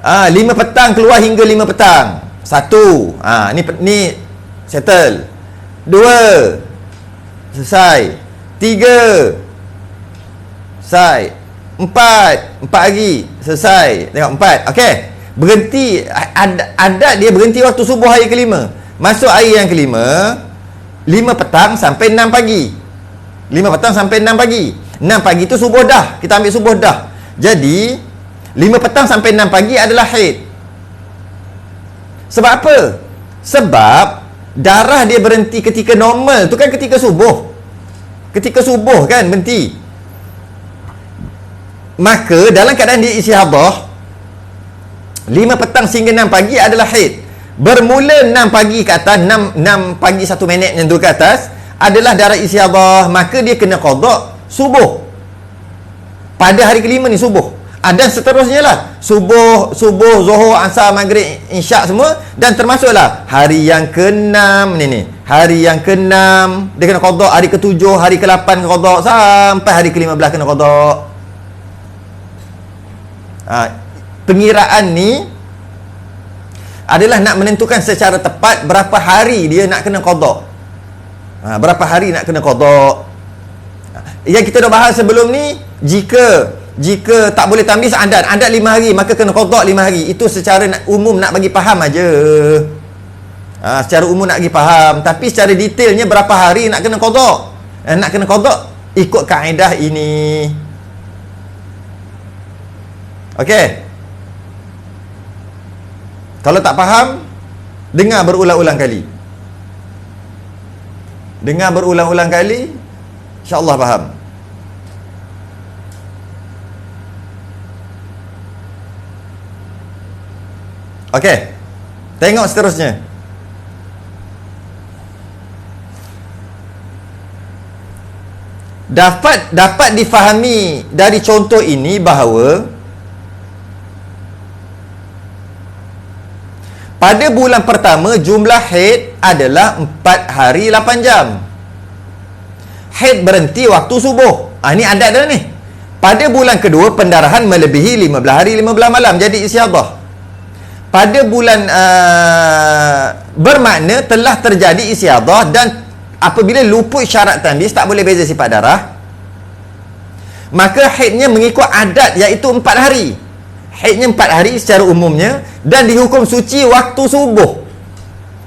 5 petang keluar hingga 5 petang. 1. Ni settle. 2. Selesai. 3. Selesai. 4 hari. Selesai. Tengok 4. Okey. Berhenti. Adat dia berhenti waktu subuh hari kelima. Masuk hari yang kelima, 5 petang sampai 6 pagi. 5 petang sampai 6 pagi. 6 pagi tu subuh dah. Kita ambil subuh dah. Jadi 5 petang sampai 6 pagi adalah haid. Sebab apa? Sebab darah dia berhenti ketika normal tu kan ketika subuh. Ketika subuh kan berhenti. Maka dalam keadaan dia istihadah, 5 petang sehingga 6 pagi adalah haid. bermula 6 pagi ke atas, 6 pagi 1 minit yang tu ke atas adalah darah istiadah, maka dia kena qada subuh. Pada hari kelima ni subuh. Dan seterusnya lah. Subuh, Zuhur, Asar, Maghrib, Isyak semua. Dan termasuklah hari yang ke-6 ni. Hari yang ke-6 dia kena qada, hari ke-7, hari ke-8 kena qada, sampai hari ke-15 kena qada. Pengiraan ni adalah nak menentukan secara tepat berapa hari dia nak kena qada. Berapa hari nak kena qada. Yang kita dah bahas sebelum ni, jika tak boleh tamyiz adat 5 hari, maka kena qada 5 hari. Itu secara umum nak bagi faham aja. Secara umum nak bagi faham, tapi secara detailnya berapa hari nak kena qada. Nak kena qada ikut kaedah ini. Okey. Kalau tak faham, dengar berulang-ulang kali. Dengar berulang-ulang kali, insya-Allah faham. Okey. Tengok seterusnya. Dapat difahami dari contoh ini bahawa pada bulan pertama jumlah haid adalah 4 hari 8 jam. Haid berhenti waktu subuh. Ini adat dah ni. Pada bulan kedua pendarahan melebihi 15 hari 15 malam, jadi istiadah. Pada bulan bermakna telah terjadi istiadah, dan apabila luput syarat tamyiz, tak boleh beza sifat darah, maka haidnya mengikut adat, iaitu 4 hari. Haidnya 4 hari secara umumnya, dan dihukum suci waktu subuh.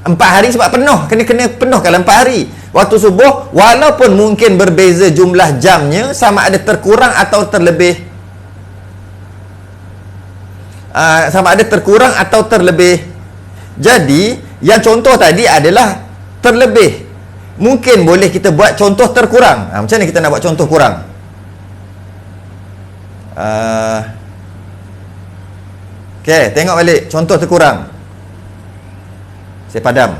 4 hari sebab penuh, kena penuh kalau 4 hari. Waktu subuh, walaupun mungkin berbeza jumlah jamnya, sama ada terkurang atau terlebih. Sama ada terkurang atau terlebih. Jadi, yang contoh tadi adalah terlebih. Mungkin boleh kita buat contoh terkurang. Macam mana kita nak buat contoh kurang? Okey, tengok balik contoh terkurang. Saya padam.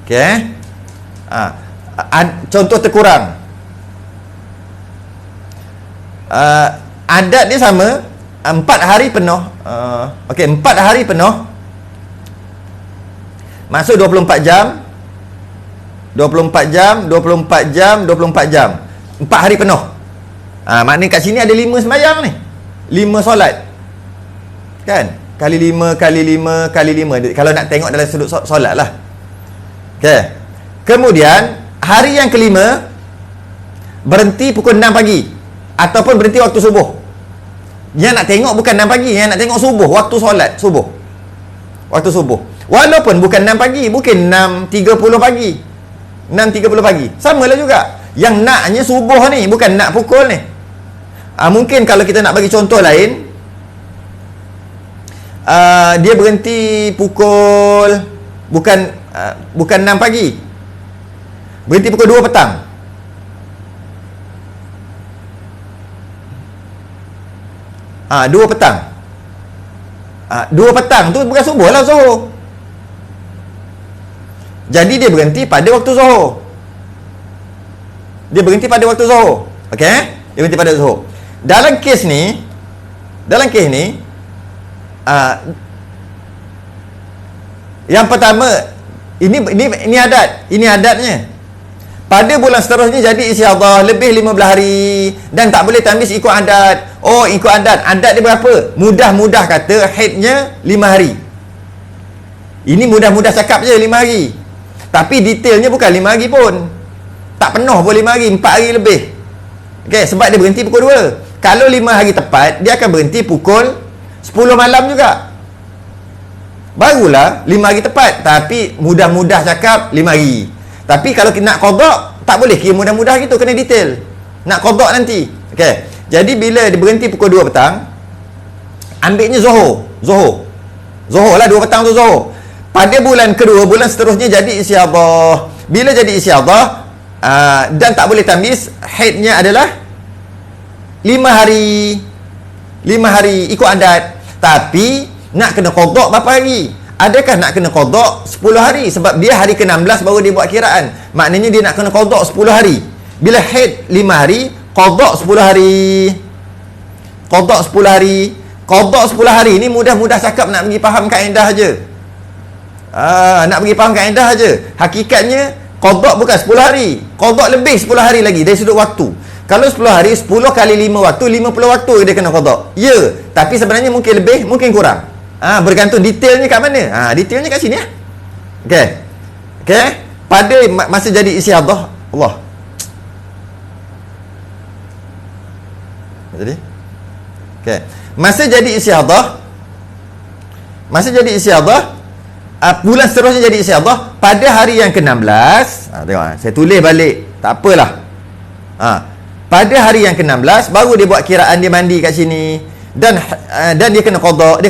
Okey. Contoh terkurang. Adat dia sama, 4 hari penuh. Okey, 4 hari penuh. Masuk 24 jam. 24 jam, 24 jam, 24 jam. 4 hari penuh. Maknanya kat sini ada 5 sembahyang ni. 5 solat. Kan? Kali 5, kali 5, kali 5. Kalau nak tengok dalam sudut solat lah. Okey. Kemudian, hari yang kelima, berhenti pukul 6 pagi. Ataupun berhenti waktu subuh. Yang nak tengok bukan 6 pagi. Yang nak tengok subuh. Waktu solat subuh. Waktu subuh. Walaupun bukan 6 pagi. Mungkin 6.30 pagi. 6.30 pagi. Samalah juga. Yang naknya subuh ni. Bukan nak pukul ni. Mungkin kalau kita nak bagi contoh lain, dia berhenti pukul bukan 6 pagi. Berhenti pukul 2 petang. Dua petang. 2 petang tu bukan subuh lah, Zuhur. Jadi dia berhenti pada waktu Zuhur. Dia berhenti pada waktu Zuhur. Okey? Dia berhenti pada Zuhur. Dalam kes ni, yang pertama, ini adat. Ini adatnya. Pada bulan seterusnya jadi istiadah lebih 15 hari, dan tak boleh tamyiz ikut adat. Oh, ikut adat. Adat dia berapa? Mudah-mudah kata haidnya 5 hari. Ini mudah-mudah cakap je 5 hari. Tapi detailnya bukan 5 hari pun. Tak penuh pun 5 hari, 4 hari lebih. Okey, sebab dia berhenti pukul 2. Kalau 5 hari tepat, dia akan berhenti pukul 10 malam juga. Barulah 5 hari tepat. Tapi mudah-mudah cakap 5 hari. Tapi kalau nak qada, tak boleh kira mudah-mudah gitu, kena detail. Nak qada nanti. Okey. Jadi bila dia berhenti pukul 2 petang, ambilnya Zuhur. Zuhur lah, 2 petang tu Zuhur. Pada bulan kedua, bulan seterusnya jadi istiadah. Bila jadi istiadah, Dan tak boleh tamyiz. Haidnya adalah 5 hari. 5 hari ikut adat. Tapi nak kena qada berapa hari? Adakah nak kena qada 10 hari? Sebab dia hari ke-16 baru dia buat kiraan. Maknanya dia nak kena qada 10 hari. Bila haid 5 hari, qada 10 hari. Qada 10 hari. Qada 10 hari ni mudah-mudah cakap nak bagi faham kaedah je. Nak bagi faham kaedah je. Hakikatnya qada bukan 10 hari. Qada lebih 10 hari lagi dari sudut waktu. Kalau 10 hari, 10 kali 5 waktu, 50 waktu dia kena qada. Ya, tapi sebenarnya mungkin lebih, mungkin kurang. Bergantung detailnya kat mana. Detailnya kat sini ya. Okey. Okey. Pada masa jadi istihadah, Allah. Jadi. Okey. Masa jadi istihadah, bulan seterusnya jadi istihadah pada hari yang ke-16. Tengok, saya tulis balik. Tak apalah. Pada hari yang ke-16 baru dia buat kiraan, dia mandi kat sini. Dan dia kena qada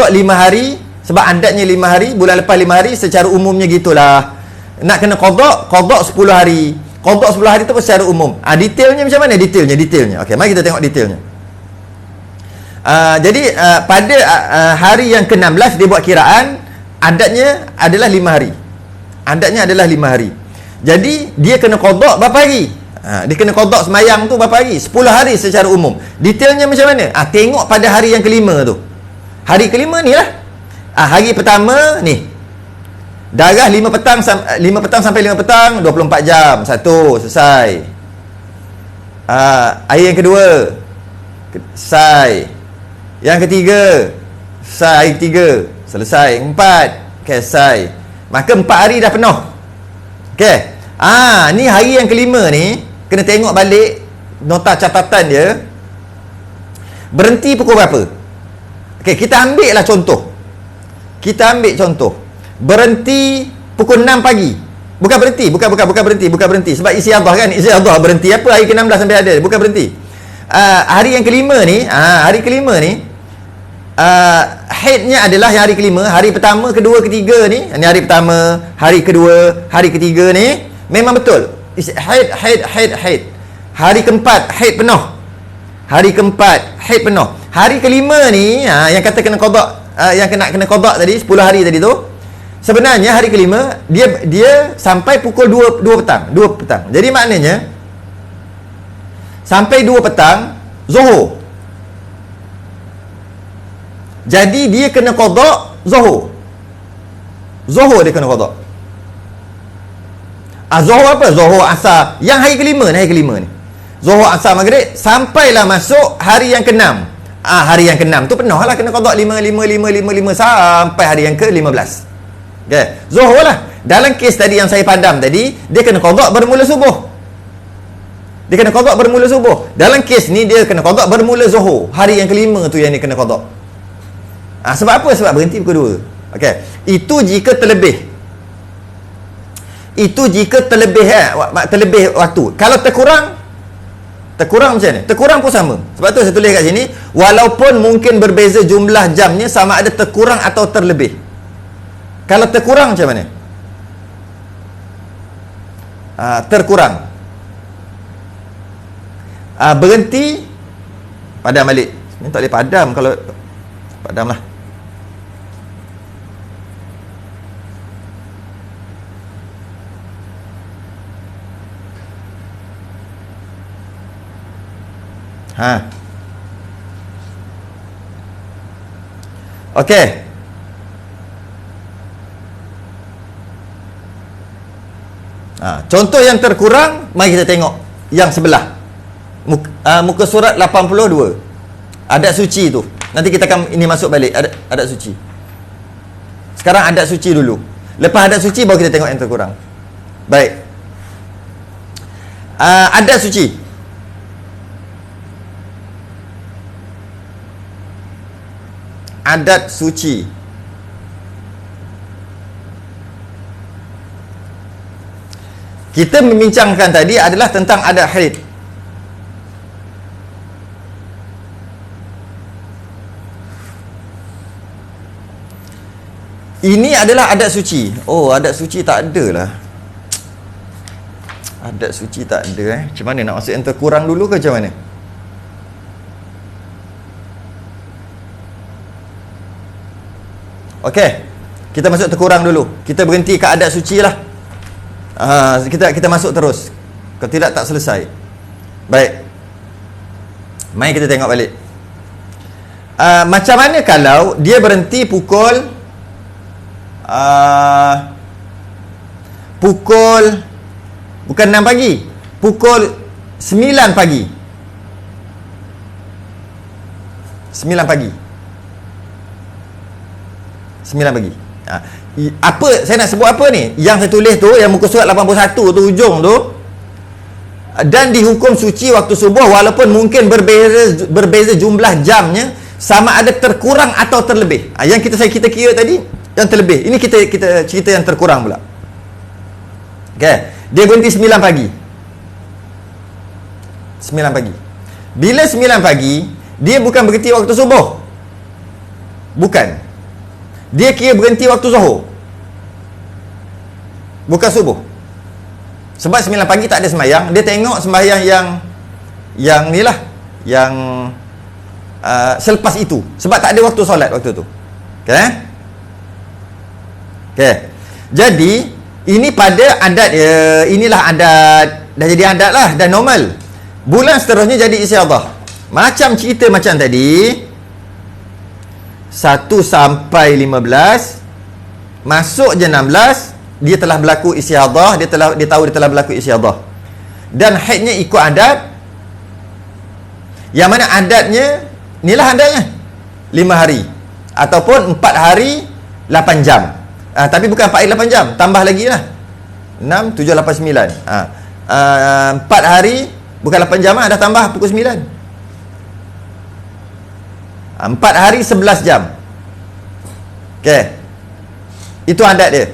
5 hari. Sebab adatnya 5 hari, bulan lepas 5 hari, secara umumnya gitulah. Nak kena qada 10 hari. Qada 10 hari tu pun secara umum. Detailnya macam mana? Detailnya. Okey, mari kita tengok detailnya. Jadi pada hari yang ke-16 dia buat kiraan, adatnya adalah 5 hari. Jadi dia kena qada berapa hari? Dia kena qada semayang tu berapa hari? 10 hari secara umum. Detailnya macam mana? Tengok pada hari yang kelima tu. Hari kelima ni lah. Hari pertama ni. Darah 5 petang sampai 5 petang 24 jam. 1 selesai. Hari yang kedua selesai. Yang ketiga selesai. Hari ketiga selesai. 4 selesai. Maka 4 hari dah penuh. Okey. Ni hari yang kelima ni kena tengok balik nota catatan dia. Berhenti pukul berapa? Okey, kita ambil contoh. Berhenti pukul 6 pagi. Bukan berhenti. Sebab istihadah kan, istihadah berhenti apa hari ke-16 sampai ada. Bukan berhenti. Hari yang kelima ni, haidnya adalah yang hari kelima. Hari pertama, kedua, ketiga ni. Ini hari pertama, hari kedua, hari ketiga ni memang betul. Haid. Hari keempat haid penuh. Hari kelima ni yang kata kena qada, yang kena qada tadi 10 hari tadi tu, sebenarnya hari kelima dia sampai pukul 2 petang. Jadi maknanya sampai 2 petang Zuhur. Jadi dia kena qada Zuhur dia kena qada. Zuhur apa? Zuhur asar. Yang hari kelima ni. Zuhur asar maghrib sampailah masuk hari yang ke-6. Hari yang ke-6 tu penuh lah kena qada 5 sampai hari yang ke-15. Okey. Zuhur lah. Dalam kes tadi yang saya padam tadi, dia kena qada bermula subuh. Dalam kes ni dia kena qada bermula Zuhur. Hari yang kelima tu yang dia kena qada. Sebab apa? Sebab berhenti pukul 2. Okey. Itu jika terlebih waktu. Kalau terkurang macam mana? Terkurang pun sama. Sebab tu saya tulis kat sini, walaupun mungkin berbeza jumlah jamnya, sama ada terkurang atau terlebih. Kalau terkurang macam mana? Terkurang. Berhenti, padam balik. Ini tak boleh padam. Kalau padam lah. Okey. Contoh yang terkurang, mari kita tengok yang sebelah. Muka surat 82. Adat suci tu. Nanti kita akan ini masuk balik adat suci. Sekarang adat suci dulu. Lepas adat suci baru kita tengok yang terkurang. Baik. Adat suci. Adat suci. Kita membincangkan tadi adalah tentang adat haid. Ini adalah adat suci. Oh, adat suci tak ada lah. Adat suci tak ada Macam mana nak masuk yang terkurang dulu ke macam mana? Okey, kita masuk terkurang dulu. Kita berhenti kat adat suci lah. Kita masuk terus. Kalau tidak tak selesai. Baik. Mari kita tengok balik. Macam mana kalau dia berhenti pukul bukan 6 pagi, pukul 9 pagi. 9 pagi. 9 pagi. Apa saya nak sebut apa ni? Yang saya tulis tu, yang muka surat 81 tu ujung tu, dan dihukum suci waktu subuh walaupun mungkin berbeza jumlah jamnya, sama ada terkurang atau terlebih. Yang kita kira tadi yang terlebih. Ini kita cerita yang terkurang pula. Okey, dia berhenti 9 pagi. 9 pagi. Bila 9 pagi, dia bukan berhenti waktu subuh. Bukan. Dia kira berhenti waktu zuhur, bukan subuh. Sebab 9 pagi tak ada sembahyang. Dia tengok sembahyang yang ni lah, yang selepas itu. Sebab tak ada waktu solat waktu tu. Okay? Okay. Jadi ini pada adat dia. Inilah adat. Dah jadi adat lah. Dah normal. Bulan seterusnya jadi istiadah. Macam cerita macam tadi, 1 sampai 15, masuk je 16, dia telah berlaku istiadah, dia tahu dia telah berlaku istiadah. Dan haidnya ikut adat. Yang mana adatnya, inilah adatnya, 5 hari ataupun 4 hari 8 jam. Tapi bukan 4 hari 8 jam, tambah lagi lah, 6, 7, 8, 9. 4 hari bukan 8 jam lah, dah tambah pukul 9. 4 hari 11 jam. Okey. Itu adat dia.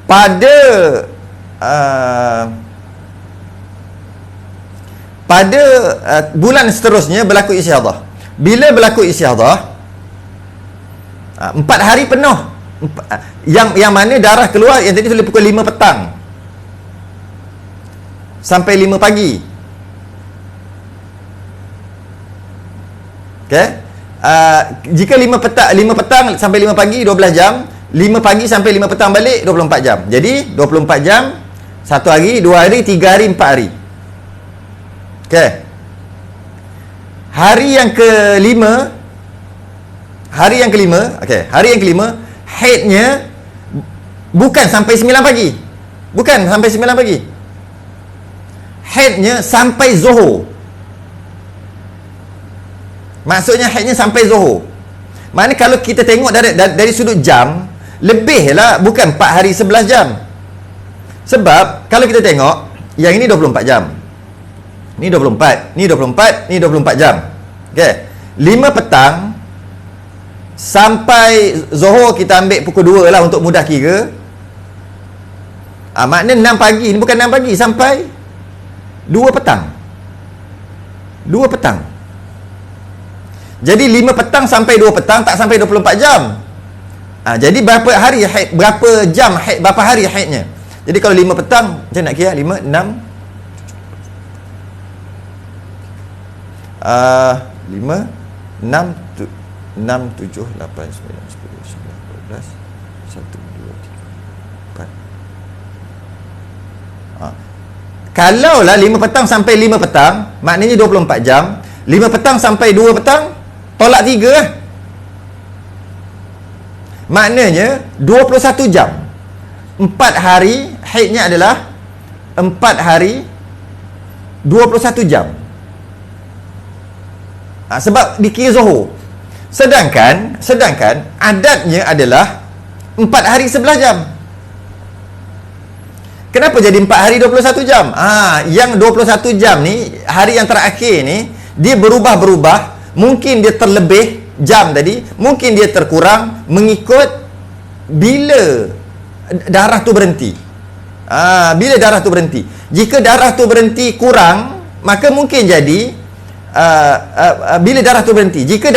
Pada bulan seterusnya berlaku istiadah. Bila berlaku istiadah, 4 hari penuh. Yang mana darah keluar, yang tadi tulis pukul 5 petang sampai 5 pagi. Okay? Jika 5 petang sampai 5 pagi 12 jam, 5 pagi sampai 5 petang balik 24 jam. Jadi 24 jam, 1 hari, 2 hari, 3 hari, 4 hari. Okey. Hari yang kelima, okey, hari yang kelima haidnya bukan sampai 9 pagi. Bukan sampai 9 pagi. Haidnya sampai zuhur. Maksudnya haidnya sampai zuhur. Maknanya kalau kita tengok dari sudut jam, lebih lah, bukan 4 hari 11 jam. Sebab kalau kita tengok, yang ini 24 jam, ni 24, ni 24, ni 24 jam. Okey. 5 petang sampai zuhur kita ambil pukul 2 lah untuk mudah kira. Maknanya 6 pagi, ni bukan 6 pagi, sampai 2 petang. 2 petang. Jadi 5 petang sampai 2 petang, tak sampai 24 jam. Jadi berapa hari haid, berapa jam haid, berapa hari haidnya? Jadi kalau 5 petang, macam nak kira 5, 6 5, 6, 7, 8, 9, 10, 11, 1, 2, 3, 4. Kalau lah 5 petang sampai 5 petang, maknanya 24 jam. 5 petang sampai 2 petang, tolak 3 lah. Maknanya 21 jam. 4 hari haidnya adalah 4 hari 21 jam. Sebab dikira zuhur. Sedangkan adatnya adalah 4 hari 11 jam. Kenapa jadi 4 hari 21 jam? Yang 21 jam ni, hari yang terakhir ni, dia berubah-berubah. Mungkin dia terlebih jam tadi, mungkin dia terkurang mengikut bila darah tu berhenti. Bila darah tu berhenti. Jika darah tu berhenti kurang, maka mungkin jadi bila darah tu berhenti. Jika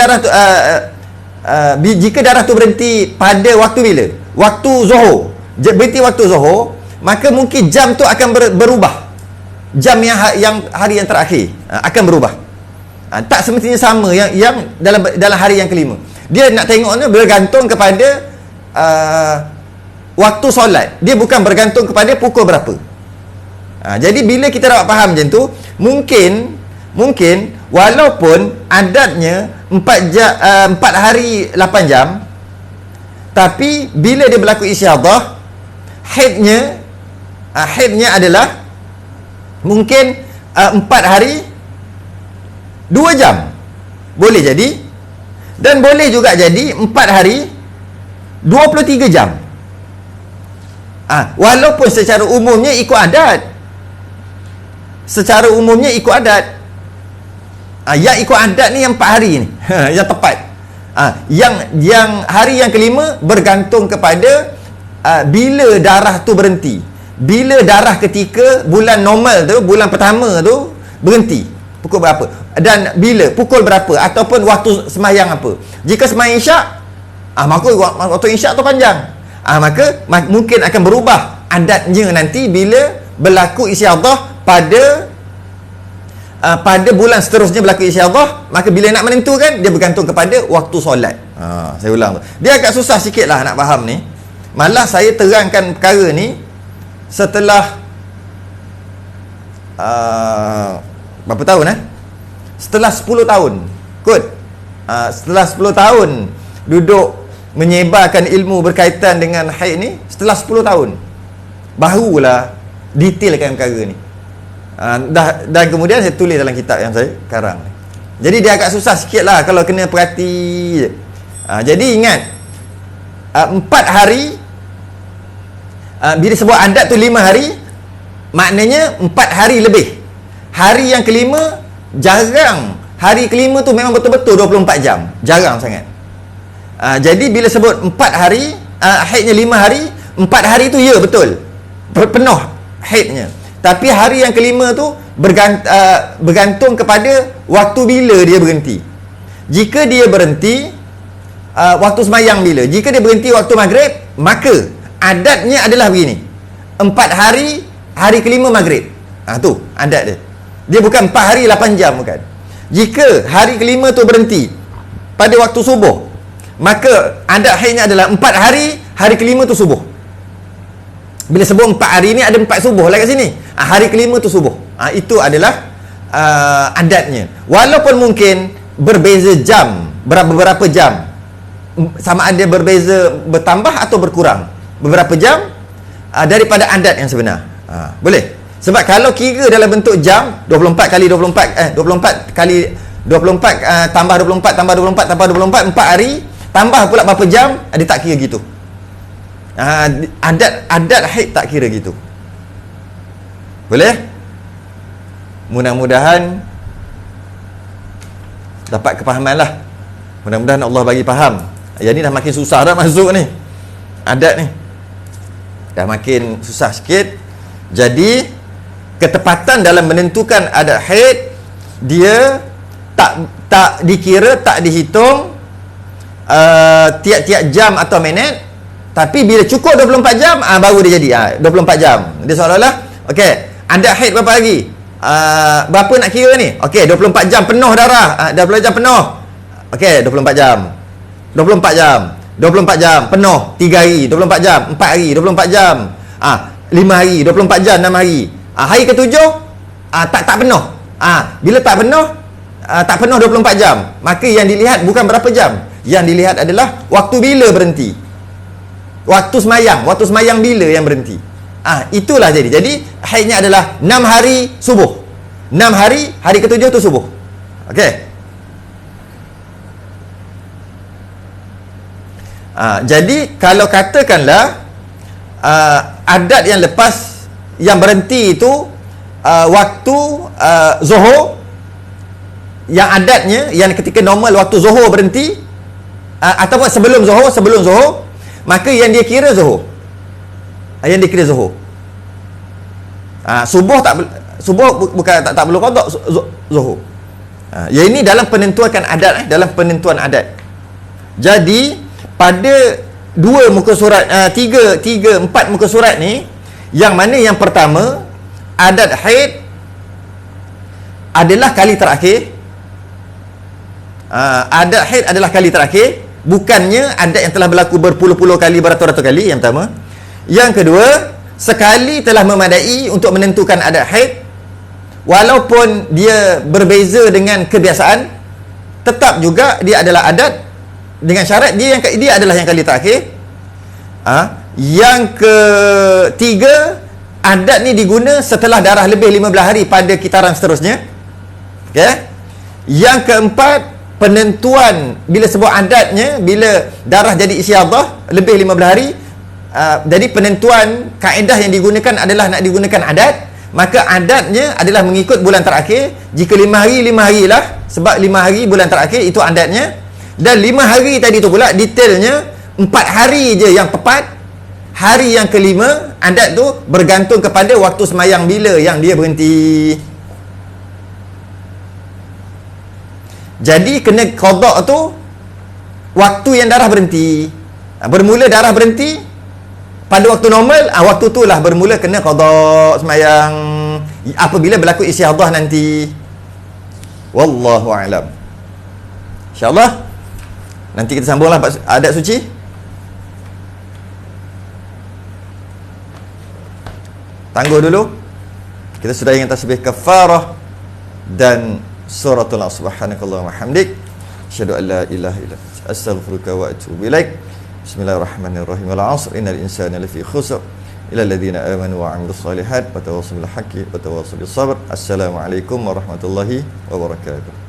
darah tu berhenti pada waktu bila? Waktu zuhur. Berhenti waktu zuhur, maka mungkin jam tu akan berubah. Jam yang hari yang terakhir akan berubah. Tak semestinya sama yang dalam hari yang kelima. Dia nak tengoknya bergantung kepada waktu solat. Dia bukan bergantung kepada pukul berapa. Jadi bila kita dapat faham macam tu, mungkin walaupun adatnya 4 hari 8 jam, tapi bila dia berlaku istiadah, haidnya adalah mungkin 4 hari 2 jam. Boleh jadi. Dan boleh juga jadi 4 hari 23 jam. Walaupun secara umumnya ikut adat. Yang ikut adat ni yang 4 hari ni yang tepat. Yang hari yang kelima bergantung kepada bila darah tu berhenti. Bila darah ketika bulan normal tu, bulan pertama tu berhenti, pukul berapa, dan bila, pukul berapa, ataupun waktu semayang apa. Jika semayang isyak, maka waktu isyak tu panjang, maka mungkin akan berubah adatnya nanti bila berlaku istiadah pada bulan seterusnya berlaku istiadah. Maka bila nak menentukan, dia bergantung kepada waktu solat. Saya ulang tu, dia agak susah sikit lah nak faham ni. Malah saya terangkan perkara ni setelah berapa tahun setelah 10 tahun kot. Setelah 10 tahun duduk menyebarkan ilmu berkaitan dengan haid ni, setelah 10 tahun barulah detailkan perkara ni. Dan kemudian saya tulis dalam kitab yang saya karang. Jadi dia agak susah sikit lah kalau kena perhati je. Jadi ingat, 4 hari, bila sebut adat tu 5 hari, maknanya 4 hari lebih. Hari yang kelima jarang. Hari kelima tu memang betul-betul 24 jam. Jarang sangat. Jadi bila sebut 4 hari, haidnya 5 hari, 4 hari tu ya betul, penuh haidnya. Tapi hari yang kelima tu bergantung kepada waktu bila dia berhenti. Jika dia berhenti waktu semayang bila, jika dia berhenti waktu maghrib, maka adatnya adalah begini: 4 hari, hari kelima maghrib. Tu adat dia. Dia bukan 4 hari 8 jam, bukan. Jika hari kelima tu berhenti pada waktu subuh, maka adat haidnya adalah 4 hari, hari kelima tu subuh. Bila sebut 4 hari ni, ada 4 subuh lah kat sini. Hari kelima tu subuh. Itu adalah adatnya. Walaupun mungkin berbeza jam, beberapa jam, sama ada berbeza, bertambah atau berkurang beberapa jam daripada adat yang sebenar. Boleh. Sebab kalau kira dalam bentuk jam, 24 kali 24 24 kali 24 tambah 24 tambah 24 tambah 24, 4 hari, tambah pula berapa jam, dia tak kira gitu. Adat haid tak kira gitu. Boleh? Mudah-mudahan dapat kepahaman lah. Mudah-mudahan Allah bagi faham. Yang ni dah makin susah dah masuk ni, adat ni dah makin susah sikit. Jadi ketepatan dalam menentukan adat haid, dia tak dikira, tak dihitung tiap-tiap jam atau minit. Tapi bila cukup 24 jam, baru dia jadi 24 jam. Dia seolah-olah, okey, adat haid berapa lagi? Berapa nak kira ni? Okey, 24 jam penuh darah. 24 jam penuh. Okey, 24 jam. 24 jam. 24 jam penuh 3 hari, 24 jam 4 hari, 24 jam 5 hari, 24 jam 6 hari. Hari ke-7 tak penuh. Bila tak penuh, tak penuh 24 jam, maka yang dilihat bukan berapa jam. Yang dilihat adalah waktu bila berhenti. Waktu semayang bila yang berhenti. Itulah jadi haidnya adalah 6 hari subuh. 6 hari, hari ke-7 tu subuh. Okey. Jadi kalau katakanlah adat yang lepas, yang berhenti itu waktu Zuhur, yang adatnya yang ketika normal waktu Zuhur berhenti, ataupun sebelum Zuhur, maka yang dia kira Zuhur. Subuh bukan tak perlu qada Zuhur. Yang ini dalam penentuan adat, dalam penentuan adat. Jadi pada 4 muka surat ni, Yang mana yang pertama, adat haid adalah kali terakhir. Adat haid adalah kali terakhir, bukannya adat yang telah berlaku berpuluh-puluh kali, beratus-ratus kali. Yang pertama. Yang kedua, sekali telah memadai untuk menentukan adat haid, walaupun dia berbeza dengan kebiasaan, tetap juga dia adalah adat, dengan syarat dia adalah yang kali terakhir. Yang ketiga, adat ni diguna setelah darah lebih 15 hari pada kitaran seterusnya. Okay? Yang keempat, penentuan bila sebuah adatnya, bila darah jadi istiadah lebih 15 hari, jadi penentuan kaedah yang digunakan adalah nak digunakan adat, maka adatnya adalah mengikut bulan terakhir. Jika 5 hari lah, sebab 5 hari bulan terakhir itu adatnya. Dan 5 hari tadi tu pula detailnya 4 hari je yang tepat. Hari yang kelima, adat tu bergantung kepada waktu semayang bila yang dia berhenti. Jadi kena qada tu waktu yang darah berhenti. Bermula darah berhenti pada waktu normal, waktu tu lah bermula kena qada semayang apabila berlaku istiadah nanti. Wallahu a'lam. InsyaAllah nanti kita sambunglah adat suci. Tangguh dulu. Kita sudah ingin tasbih kafarah dan suratul As. Subhanakallahumma hamdik, asyhadu an la ilaha illa anta, astaghfiruka wa atubu ilaik. Bismillahirrahmanirrahim. Wal 'asr innal insana lafi khusr illa alladhina amanu wa 'amilus solihat wa tawassaw bil haqqi wa tawassaw bis sabr. Assalamualaikum warahmatullahi wabarakatuh.